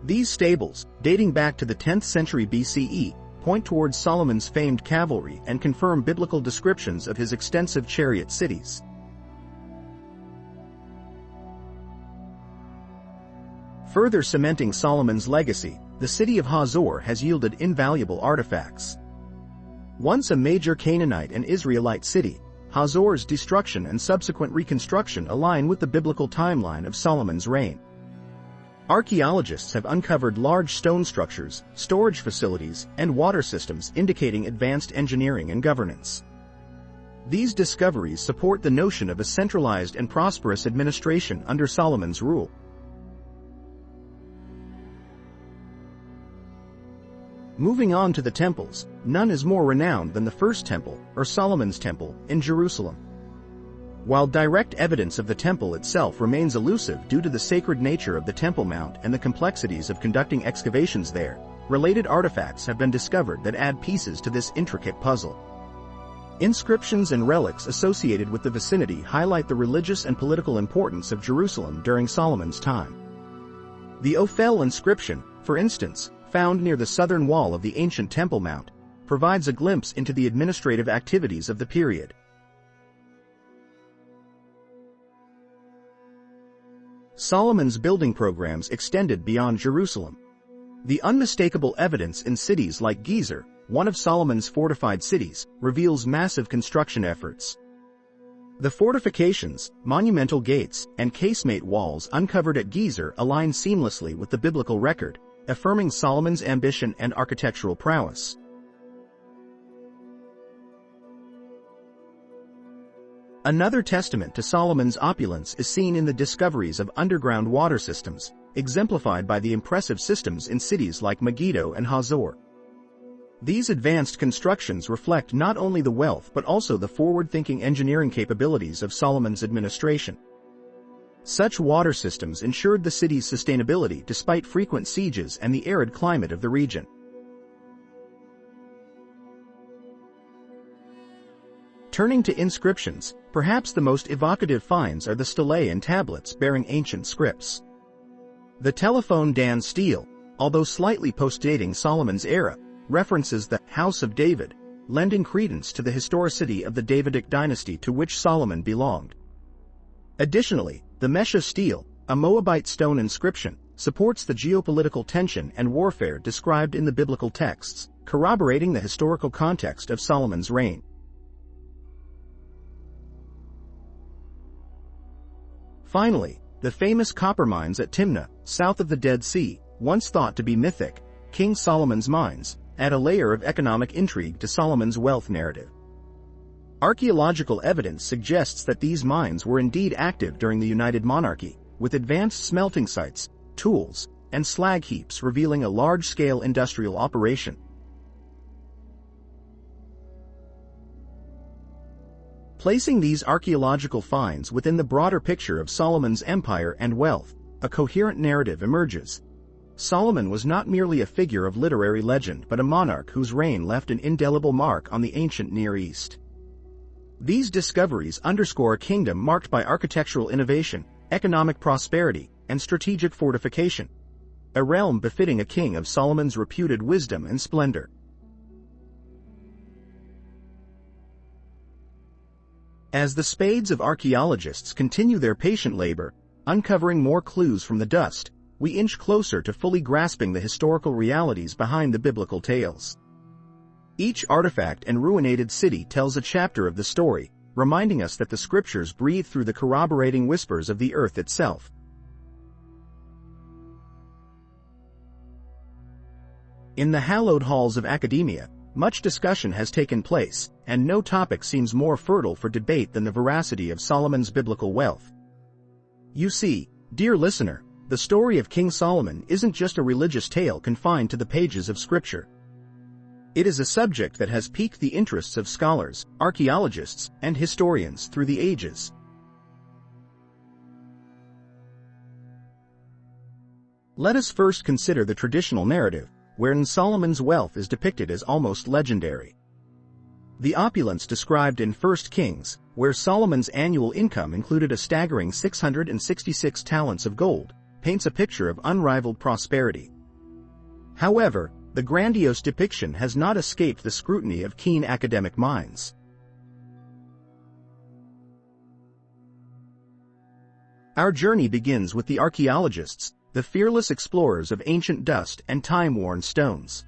S1: These stables, dating back to the 10th century BCE, point towards Solomon's famed cavalry and confirm biblical descriptions of his extensive chariot cities. Further cementing Solomon's legacy, the city of Hazor has yielded invaluable artifacts. Once a major Canaanite and Israelite city, Hazor's destruction and subsequent reconstruction align with the biblical timeline of Solomon's reign. Archaeologists have uncovered large stone structures, storage facilities, and water systems indicating advanced engineering and governance. These discoveries support the notion of a centralized and prosperous administration under Solomon's rule. Moving on to the temples, none is more renowned than the First Temple, or Solomon's Temple, in Jerusalem. While direct evidence of the temple itself remains elusive due to the sacred nature of the Temple Mount and the complexities of conducting excavations there, related artifacts have been discovered that add pieces to this intricate puzzle. Inscriptions and relics associated with the vicinity highlight the religious and political importance of Jerusalem during Solomon's time. The Ophel inscription, for instance, found near the southern wall of the ancient Temple Mount, provides a glimpse into the administrative activities of the period. Solomon's building programs extended beyond Jerusalem. The unmistakable evidence in cities like Gezer, one of Solomon's fortified cities, reveals massive construction efforts. The fortifications, monumental gates, and casemate walls uncovered at Gezer align seamlessly with the biblical record, affirming Solomon's ambition and architectural prowess. Another testament to Solomon's opulence is seen in the discoveries of underground water systems, exemplified by the impressive systems in cities like Megiddo and Hazor. These advanced constructions reflect not only the wealth but also the forward-thinking engineering capabilities of Solomon's administration. Such water systems ensured the city's sustainability despite frequent sieges and the arid climate of the region. Turning to inscriptions, perhaps the most evocative finds are the stelae and tablets bearing ancient scripts. The telephone Dan stele, although slightly postdating Solomon's era, references the House of David, lending credence to the historicity of the Davidic dynasty to which Solomon belonged. Additionally, the Mesha stele, a Moabite stone inscription, supports the geopolitical tension and warfare described in the biblical texts, corroborating the historical context of Solomon's reign. Finally, the famous copper mines at Timnah, south of the Dead Sea, once thought to be mythic, King Solomon's mines, add a layer of economic intrigue to Solomon's wealth narrative. Archaeological evidence suggests that these mines were indeed active during the United Monarchy, with advanced smelting sites, tools, and slag heaps revealing a large-scale industrial operation. Placing these archaeological finds within the broader picture of Solomon's empire and wealth, a coherent narrative emerges. Solomon was not merely a figure of literary legend but a monarch whose reign left an indelible mark on the ancient Near East. These discoveries underscore a kingdom marked by architectural innovation, economic prosperity, and strategic fortification, a realm befitting a king of Solomon's reputed wisdom and splendor. As the spades of archaeologists continue their patient labor, uncovering more clues from the dust, we inch closer to fully grasping the historical realities behind the biblical tales. Each artifact and ruinated city tells a chapter of the story, reminding us that the scriptures breathe through the corroborating whispers of the earth itself. In the hallowed halls of academia, much discussion has taken place, and no topic seems more fertile for debate than the veracity of Solomon's biblical wealth. You see, dear listener, the story of King Solomon isn't just a religious tale confined to the pages of Scripture. It is a subject that has piqued the interests of scholars, archaeologists, and historians through the ages. Let us first consider the traditional narrative, wherein Solomon's wealth is depicted as almost legendary. The opulence described in 1 Kings, where Solomon's annual income included a staggering 666 talents of gold, paints a picture of unrivaled prosperity. However, the grandiose depiction has not escaped the scrutiny of keen academic minds. Our journey begins with the archaeologists, the fearless explorers of ancient dust and time-worn stones.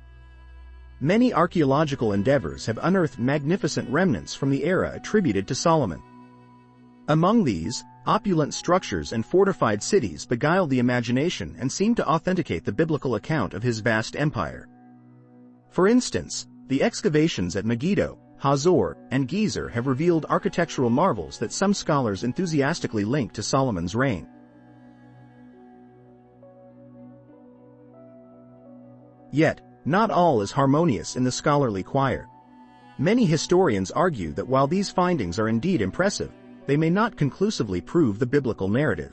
S1: Many archaeological endeavors have unearthed magnificent remnants from the era attributed to Solomon. Among these, opulent structures and fortified cities beguile the imagination and seem to authenticate the biblical account of his vast empire. For instance, the excavations at Megiddo, Hazor, and Gezer have revealed architectural marvels that some scholars enthusiastically link to Solomon's reign. Yet, not all is harmonious in the scholarly choir. Many historians argue that while these findings are indeed impressive, they may not conclusively prove the biblical narrative.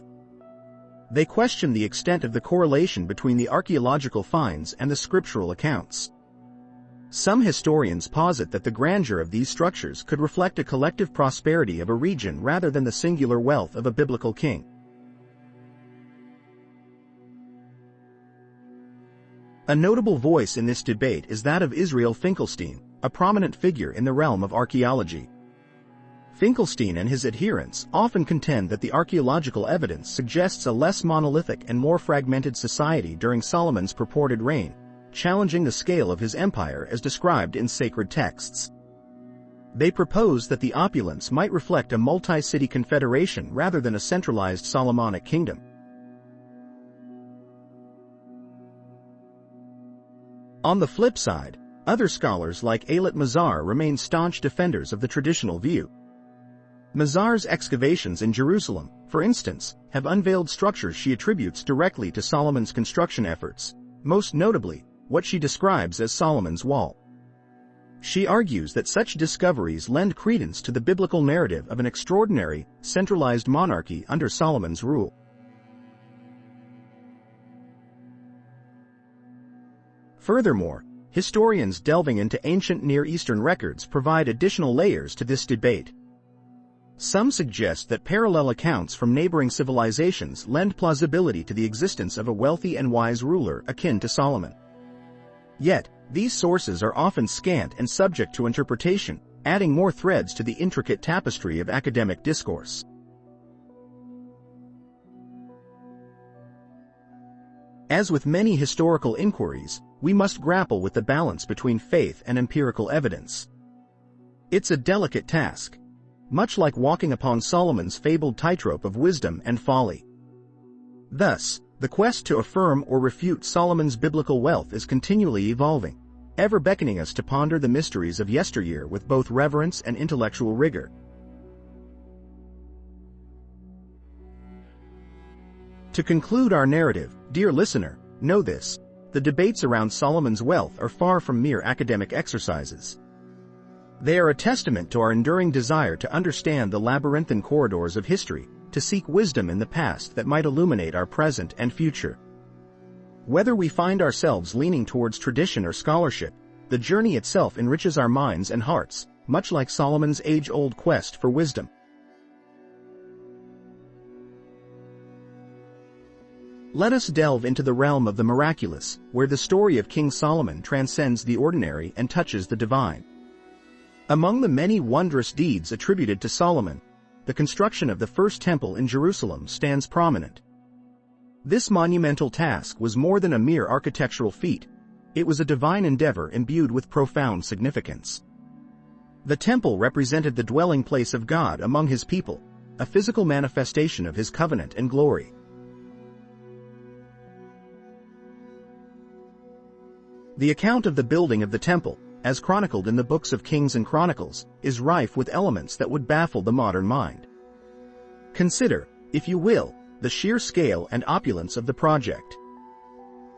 S1: They question the extent of the correlation between the archaeological finds and the scriptural accounts. Some historians posit that the grandeur of these structures could reflect a collective prosperity of a region rather than the singular wealth of a biblical king. A notable voice in this debate is that of Israel Finkelstein, a prominent figure in the realm of archaeology. Finkelstein and his adherents often contend that the archaeological evidence suggests a less monolithic and more fragmented society during Solomon's purported reign, challenging the scale of his empire as described in sacred texts. They propose that the opulence might reflect a multi-city confederation rather than a centralized Solomonic kingdom. On the flip side, other scholars like Eilat Mazar remain staunch defenders of the traditional view. Mazar's excavations in Jerusalem, for instance, have unveiled structures she attributes directly to Solomon's construction efforts, most notably, what she describes as Solomon's Wall. She argues that such discoveries lend credence to the biblical narrative of an extraordinary, centralized monarchy under Solomon's rule. Furthermore, historians delving into ancient Near Eastern records provide additional layers to this debate. Some suggest that parallel accounts from neighboring civilizations lend plausibility to the existence of a wealthy and wise ruler akin to Solomon. Yet, these sources are often scant and subject to interpretation, adding more threads to the intricate tapestry of academic discourse. As with many historical inquiries, we must grapple with the balance between faith and empirical evidence. It's a delicate task, much like walking upon Solomon's fabled tightrope of wisdom and folly. Thus, the quest to affirm or refute Solomon's biblical wealth is continually evolving, ever beckoning us to ponder the mysteries of yesteryear with both reverence and intellectual rigor. To conclude our narrative, dear listener, know this: the debates around Solomon's wealth are far from mere academic exercises. They are a testament to our enduring desire to understand the labyrinthine corridors of history, to seek wisdom in the past that might illuminate our present and future. Whether we find ourselves leaning towards tradition or scholarship, the journey itself enriches our minds and hearts, much like Solomon's age-old quest for wisdom. Let us delve into the realm of the miraculous, where the story of King Solomon transcends the ordinary and touches the divine. Among the many wondrous deeds attributed to Solomon, the construction of the first temple in Jerusalem stands prominent. This monumental task was more than a mere architectural feat. It was a divine endeavor imbued with profound significance. The temple represented the dwelling place of God among his people, a physical manifestation of his covenant and glory. The account of the building of the temple, as chronicled in the books of Kings and Chronicles, is rife with elements that would baffle the modern mind. Consider, if you will, the sheer scale and opulence of the project.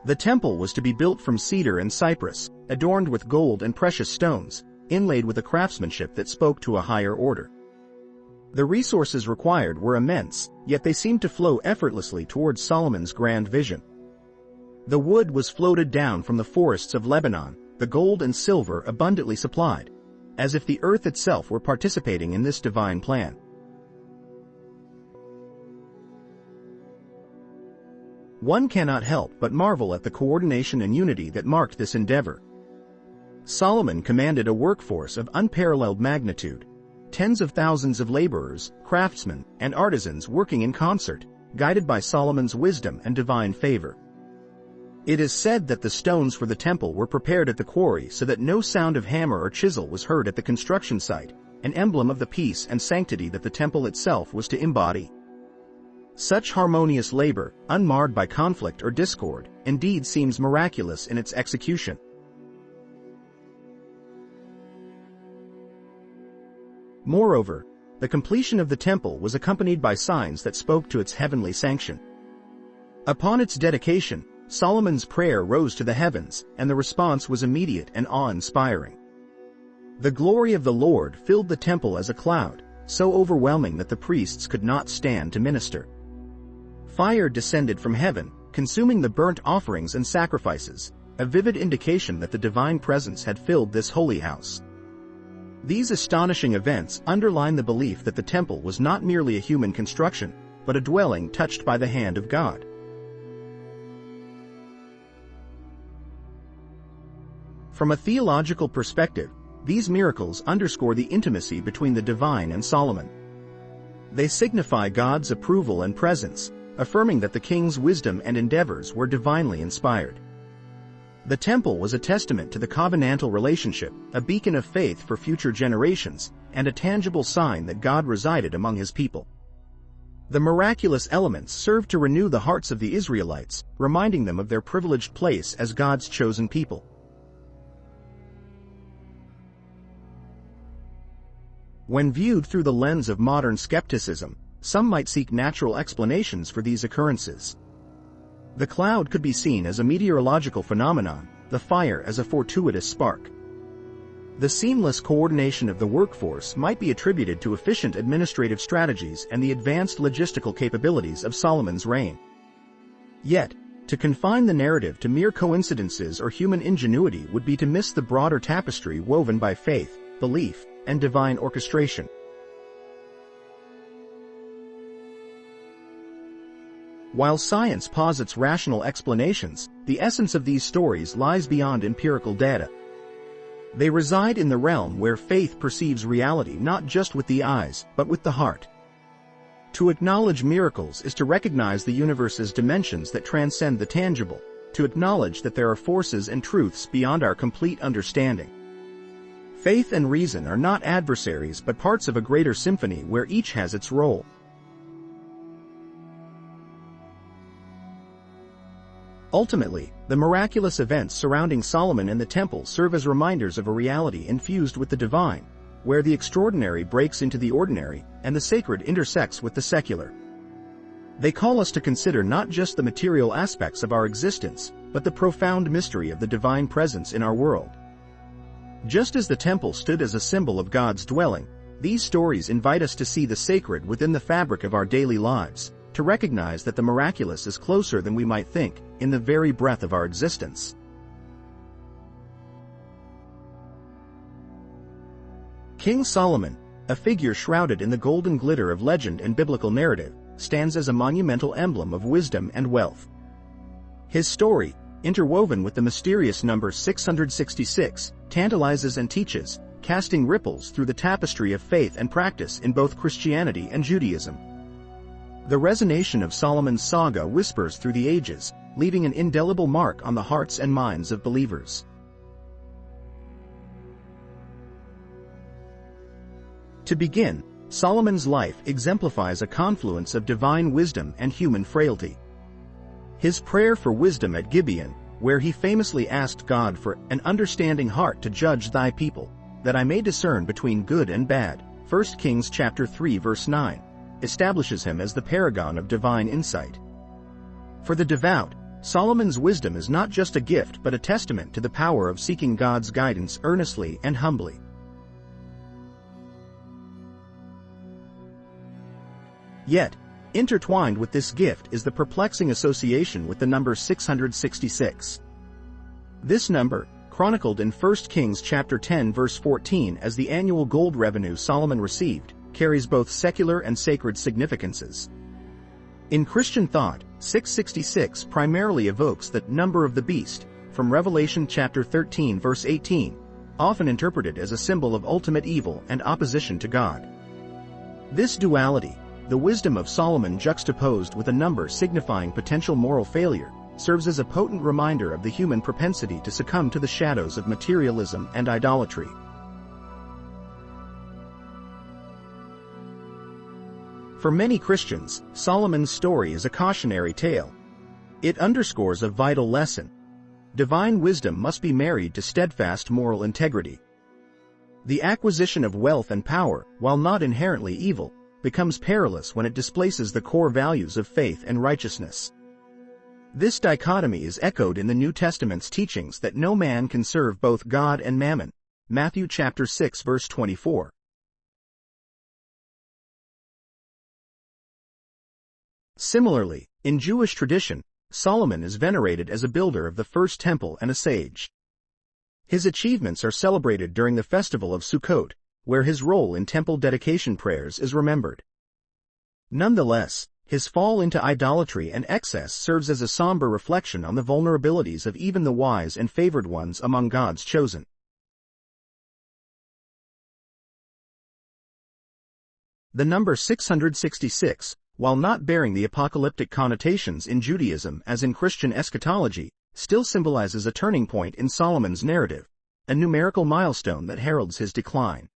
S1: The temple was to be built from cedar and cypress, adorned with gold and precious stones, inlaid with a craftsmanship that spoke to a higher order. The resources required were immense, yet they seemed to flow effortlessly towards Solomon's grand vision. The wood was floated down from the forests of Lebanon, the gold and silver abundantly supplied, as if the earth itself were participating in this divine plan. One cannot help but marvel at the coordination and unity that marked this endeavor. Solomon commanded a workforce of unparalleled magnitude, tens of thousands of laborers, craftsmen, and artisans working in concert, guided by Solomon's wisdom and divine favor. It is said that the stones for the temple were prepared at the quarry so that no sound of hammer or chisel was heard at the construction site, an emblem of the peace and sanctity that the temple itself was to embody. Such harmonious labor, unmarred by conflict or discord, indeed seems miraculous in its execution. Moreover, the completion of the temple was accompanied by signs that spoke to its heavenly sanction. Upon its dedication, Solomon's prayer rose to the heavens, and the response was immediate and awe-inspiring. The glory of the Lord filled the temple as a cloud, so overwhelming that the priests could not stand to minister. Fire descended from heaven, consuming the burnt offerings and sacrifices, a vivid indication that the divine presence had filled this holy house. These astonishing events underline the belief that the temple was not merely a human construction, but a dwelling touched by the hand of God. From a theological perspective, these miracles underscore the intimacy between the divine and Solomon. They signify God's approval and presence, affirming that the king's wisdom and endeavors were divinely inspired. The temple was a testament to the covenantal relationship, a beacon of faith for future generations, and a tangible sign that God resided among his people. The miraculous elements served to renew the hearts of the Israelites, reminding them of their privileged place as God's chosen people. When viewed through the lens of modern skepticism, some might seek natural explanations for these occurrences. The cloud could be seen as a meteorological phenomenon, the fire as a fortuitous spark. The seamless coordination of the workforce might be attributed to efficient administrative strategies and the advanced logistical capabilities of Solomon's reign. Yet, to confine the narrative to mere coincidences or human ingenuity would be to miss the broader tapestry woven by faith, belief, and divine orchestration. While science posits rational explanations, the essence of these stories lies beyond empirical data. They reside in the realm where faith perceives reality not just with the eyes, but with the heart. To acknowledge miracles is to recognize the universe's dimensions that transcend the tangible, to acknowledge that there are forces and truths beyond our complete understanding. Faith and reason are not adversaries but parts of a greater symphony where each has its role. Ultimately, the miraculous events surrounding Solomon and the temple serve as reminders of a reality infused with the divine, where the extraordinary breaks into the ordinary and the sacred intersects with the secular. They call us to consider not just the material aspects of our existence, but the profound mystery of the divine presence in our world. Just as the temple stood as a symbol of God's dwelling, these stories invite us to see the sacred within the fabric of our daily lives, to recognize that the miraculous is closer than we might think, in the very breath of our existence. King Solomon, a figure shrouded in the golden glitter of legend and biblical narrative, stands as a monumental emblem of wisdom and wealth. His story, interwoven with the mysterious number 666, tantalizes and teaches, casting ripples through the tapestry of faith and practice in both Christianity and Judaism. The resonation of Solomon's saga whispers through the ages, leaving an indelible mark on the hearts and minds of believers. To begin, Solomon's life exemplifies a confluence of divine wisdom and human frailty. His prayer for wisdom at Gibeon, where he famously asked God for an understanding heart to judge thy people, that I may discern between good and bad, 1 Kings chapter 3 verse 9, establishes him as the paragon of divine insight. For the devout, Solomon's wisdom is not just a gift but a testament to the power of seeking God's guidance earnestly and humbly. Yet, intertwined with this gift is the perplexing association with the number 666. This number, chronicled in 1 Kings chapter 10 verse 14 as the annual gold revenue Solomon received, carries both secular and sacred significances. In Christian thought, 666 primarily evokes the number of the beast, from Revelation chapter 13 verse 18, often interpreted as a symbol of ultimate evil and opposition to God. This duality, the wisdom of Solomon juxtaposed with a number signifying potential moral failure, serves as a potent reminder of the human propensity to succumb to the shadows of materialism and idolatry. For many Christians, Solomon's story is a cautionary tale. It underscores a vital lesson. Divine wisdom must be married to steadfast moral integrity. The acquisition of wealth and power, while not inherently evil, becomes perilous when it displaces the core values of faith and righteousness. This dichotomy is echoed in the New Testament's teachings that no man can serve both God and mammon. Matthew chapter 6 verse 24. Similarly, in Jewish tradition, Solomon is venerated as a builder of the first temple and a sage. His achievements are celebrated during the festival of Sukkot, where his role in temple dedication prayers is remembered. Nonetheless, his fall into idolatry and excess serves as a somber reflection on the vulnerabilities of even the wise and favored ones among God's chosen. The number 666, while not bearing the apocalyptic connotations in Judaism as in Christian eschatology, still symbolizes a turning point in Solomon's narrative, a numerical milestone that heralds his decline.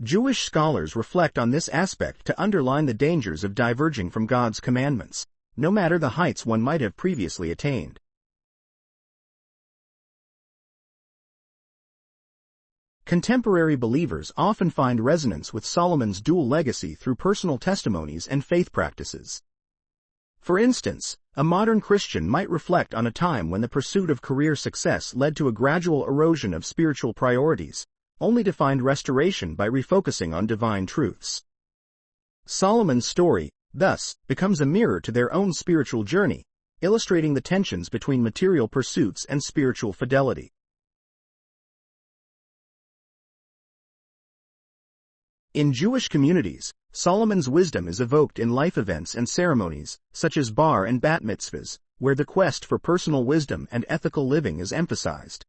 S1: Jewish scholars reflect on this aspect to underline the dangers of diverging from God's commandments, no matter the heights one might have previously attained. Contemporary believers often find resonance with Solomon's dual legacy through personal testimonies and faith practices. For instance, a modern Christian might reflect on a time when the pursuit of career success led to a gradual erosion of spiritual priorities, only to find restoration by refocusing on divine truths. Solomon's story, thus, becomes a mirror to their own spiritual journey, illustrating the tensions between material pursuits and spiritual fidelity. In Jewish communities, Solomon's wisdom is evoked in life events and ceremonies, such as bar and bat mitzvahs, where the quest for personal wisdom and ethical living is emphasized.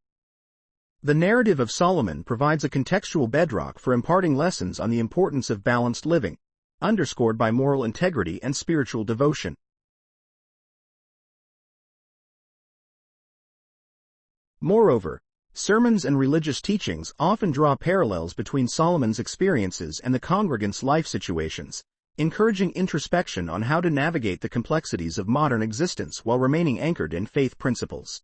S1: The narrative of Solomon provides a contextual bedrock for imparting lessons on the importance of balanced living, underscored by moral integrity and spiritual devotion. Moreover, sermons and religious teachings often draw parallels between Solomon's experiences and the congregants' life situations, encouraging introspection on how to navigate the complexities of modern existence while remaining anchored in faith principles.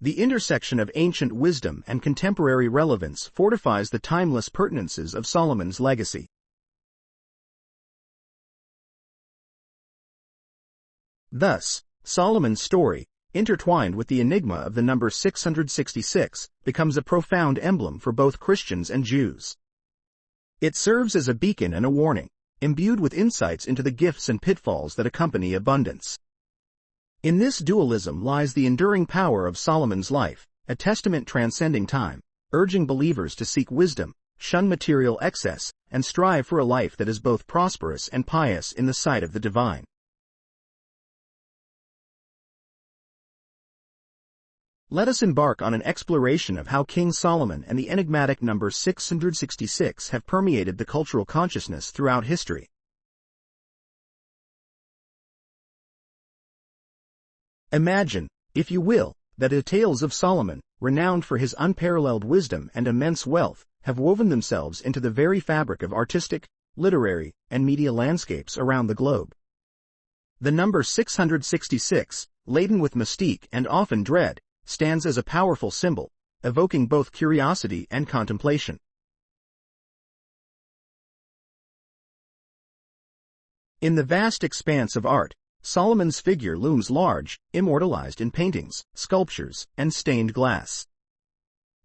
S1: The intersection of ancient wisdom and contemporary relevance fortifies the timeless pertinences of Solomon's legacy. Thus, Solomon's story, intertwined with the enigma of the number 666, becomes a profound emblem for both Christians and Jews. It serves as a beacon and a warning, imbued with insights into the gifts and pitfalls that accompany abundance. In this dualism lies the enduring power of Solomon's life, a testament transcending time, urging believers to seek wisdom, shun material excess, and strive for a life that is both prosperous and pious in the sight of the divine. Let us embark on an exploration of how King Solomon and the enigmatic number 666 have permeated the cultural consciousness throughout history. Imagine, if you will, that the tales of Solomon, renowned for his unparalleled wisdom and immense wealth, have woven themselves into the very fabric of artistic, literary, and media landscapes around the globe. The number 666, laden with mystique and often dread, stands as a powerful symbol, evoking both curiosity and contemplation. In the vast expanse of art, Solomon's figure looms large, immortalized in paintings, sculptures, and stained glass.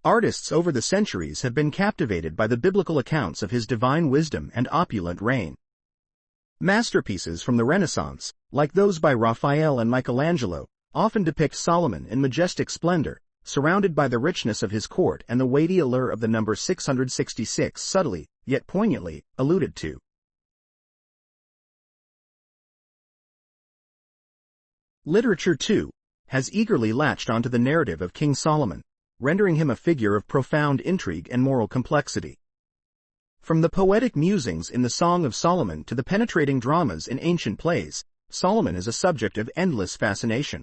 S1: Artists over the centuries have been captivated by the biblical accounts of his divine wisdom and opulent reign. Masterpieces from the Renaissance, like those by Raphael and Michelangelo, often depict Solomon in majestic splendor, surrounded by the richness of his court and the weighty allure of the number 666 subtly, yet poignantly, alluded to. Literature, too, has eagerly latched onto the narrative of King Solomon, rendering him a figure of profound intrigue and moral complexity. From the poetic musings in the Song of Solomon to the penetrating dramas in ancient plays, Solomon is a subject of endless fascination.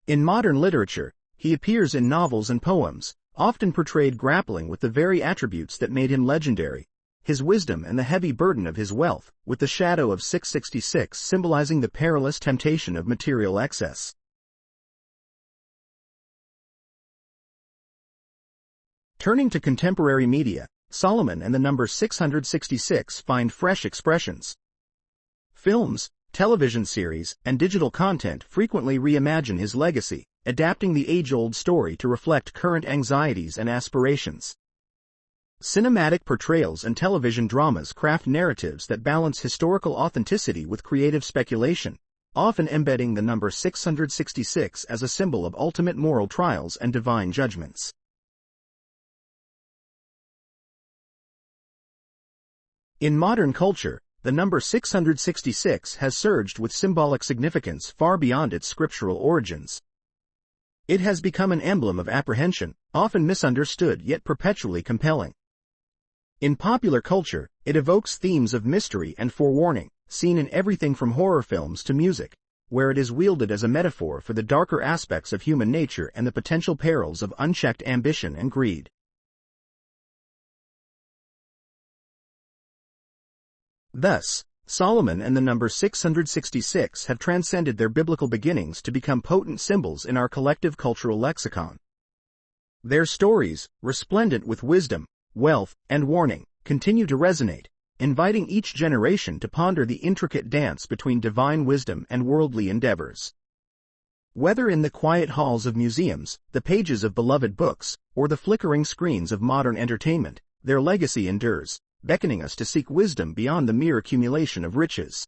S1: In modern literature, he appears in novels and poems, often portrayed grappling with the very attributes that made him legendary, his wisdom and the heavy burden of his wealth, with the shadow of 666 symbolizing the perilous temptation of material excess. Turning to contemporary media, Solomon and the number 666 find fresh expressions. Films, television series, and digital content frequently reimagine his legacy, adapting the age-old story to reflect current anxieties and aspirations. Cinematic portrayals and television dramas craft narratives that balance historical authenticity with creative speculation, often embedding the number 666 as a symbol of ultimate moral trials and divine judgments. In modern culture, the number 666 has surged with symbolic significance far beyond its scriptural origins. It has become an emblem of apprehension, often misunderstood yet perpetually compelling. In popular culture, it evokes themes of mystery and forewarning, seen in everything from horror films to music, where it is wielded as a metaphor for the darker aspects of human nature and the potential perils of unchecked ambition and greed. Thus, Solomon and the number 666 have transcended their biblical beginnings to become potent symbols in our collective cultural lexicon. Their stories, resplendent with wisdom, wealth, and warning, continue to resonate, inviting each generation to ponder the intricate dance between divine wisdom and worldly endeavors. Whether in the quiet halls of museums, the pages of beloved books, or the flickering screens of modern entertainment, their legacy endures, beckoning us to seek wisdom beyond the mere accumulation of riches.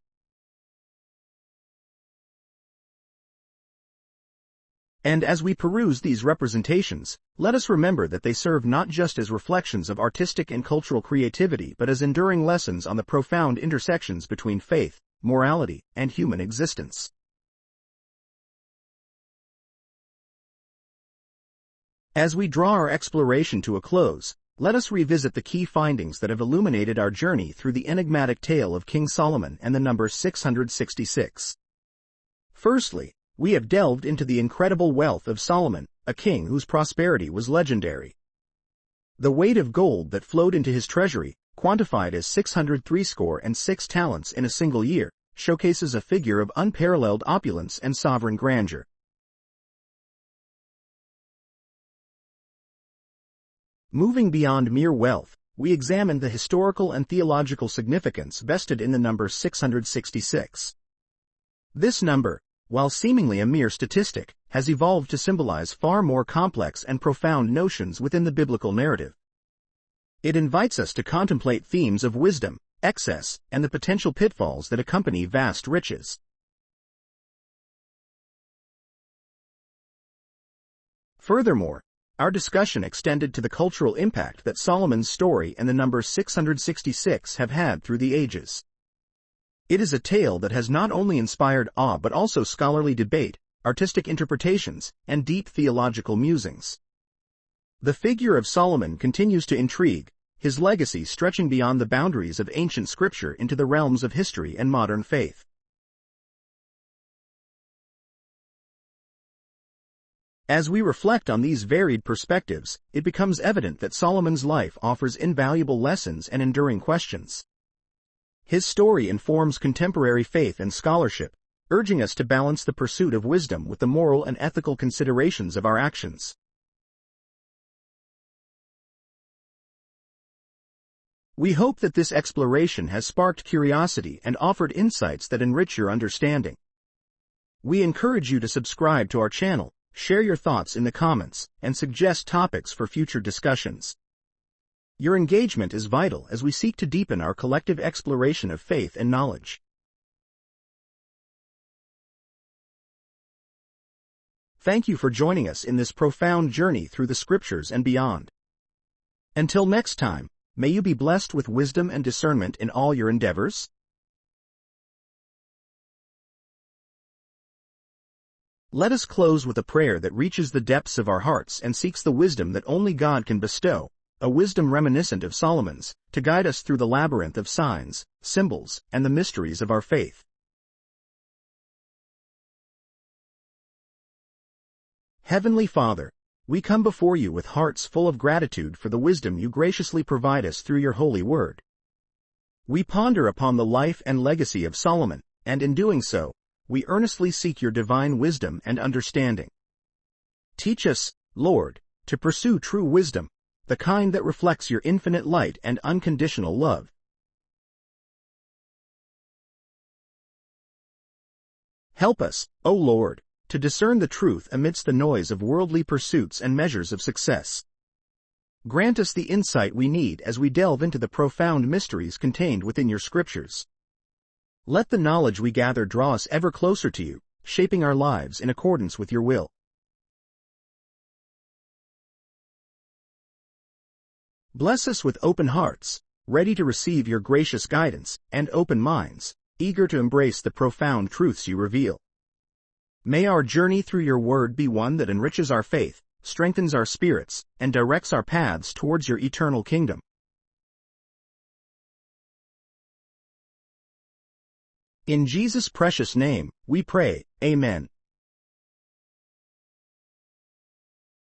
S1: And as we peruse these representations, let us remember that they serve not just as reflections of artistic and cultural creativity but as enduring lessons on the profound intersections between faith, morality, and human existence. As we draw our exploration to a close, let us revisit the key findings that have illuminated our journey through the enigmatic tale of King Solomon and the number 666. Firstly, we have delved into the incredible wealth of Solomon, a king whose prosperity was legendary. The weight of gold that flowed into his treasury, quantified as 666 talents in a single year, showcases a figure of unparalleled opulence and sovereign grandeur. Moving beyond mere wealth, we examined the historical and theological significance vested in the number 666. This number, while seemingly a mere statistic, has evolved to symbolize far more complex and profound notions within the biblical narrative. It invites us to contemplate themes of wisdom, excess, and the potential pitfalls that accompany vast riches. Furthermore, our discussion extended to the cultural impact that Solomon's story and the number 666 have had through the ages. It is a tale that has not only inspired awe but also scholarly debate, artistic interpretations, and deep theological musings. The figure of Solomon continues to intrigue, his legacy stretching beyond the boundaries of ancient scripture into the realms of history and modern faith. As we reflect on these varied perspectives, it becomes evident that Solomon's life offers invaluable lessons and enduring questions. His story informs contemporary faith and scholarship, urging us to balance the pursuit of wisdom with the moral and ethical considerations of our actions. We hope that this exploration has sparked curiosity and offered insights that enrich your understanding. We encourage you to subscribe to our channel, share your thoughts in the comments, and suggest topics for future discussions. Your engagement is vital as we seek to deepen our collective exploration of faith and knowledge. Thank you for joining us in this profound journey through the scriptures and beyond. Until next time, may you be blessed with wisdom and discernment in all your endeavors. Let us close with a prayer that reaches the depths of our hearts and seeks the wisdom that only God can bestow, a wisdom reminiscent of Solomon's, to guide us through the labyrinth of signs, symbols, and the mysteries of our faith. Heavenly Father, we come before you with hearts full of gratitude for the wisdom you graciously provide us through your holy word. We ponder upon the life and legacy of Solomon, and in doing so, we earnestly seek your divine wisdom and understanding. Teach us, Lord, to pursue true wisdom, the kind that reflects your infinite light and unconditional love. Help us, O Lord, to discern the truth amidst the noise of worldly pursuits and measures of success. Grant us the insight we need as we delve into the profound mysteries contained within your scriptures. Let the knowledge we gather draw us ever closer to you, shaping our lives in accordance with your will. Bless us with open hearts, ready to receive your gracious guidance, and open minds, eager to embrace the profound truths you reveal. May our journey through your word be one that enriches our faith, strengthens our spirits, and directs our paths towards your eternal kingdom. In Jesus' precious name, we pray, Amen.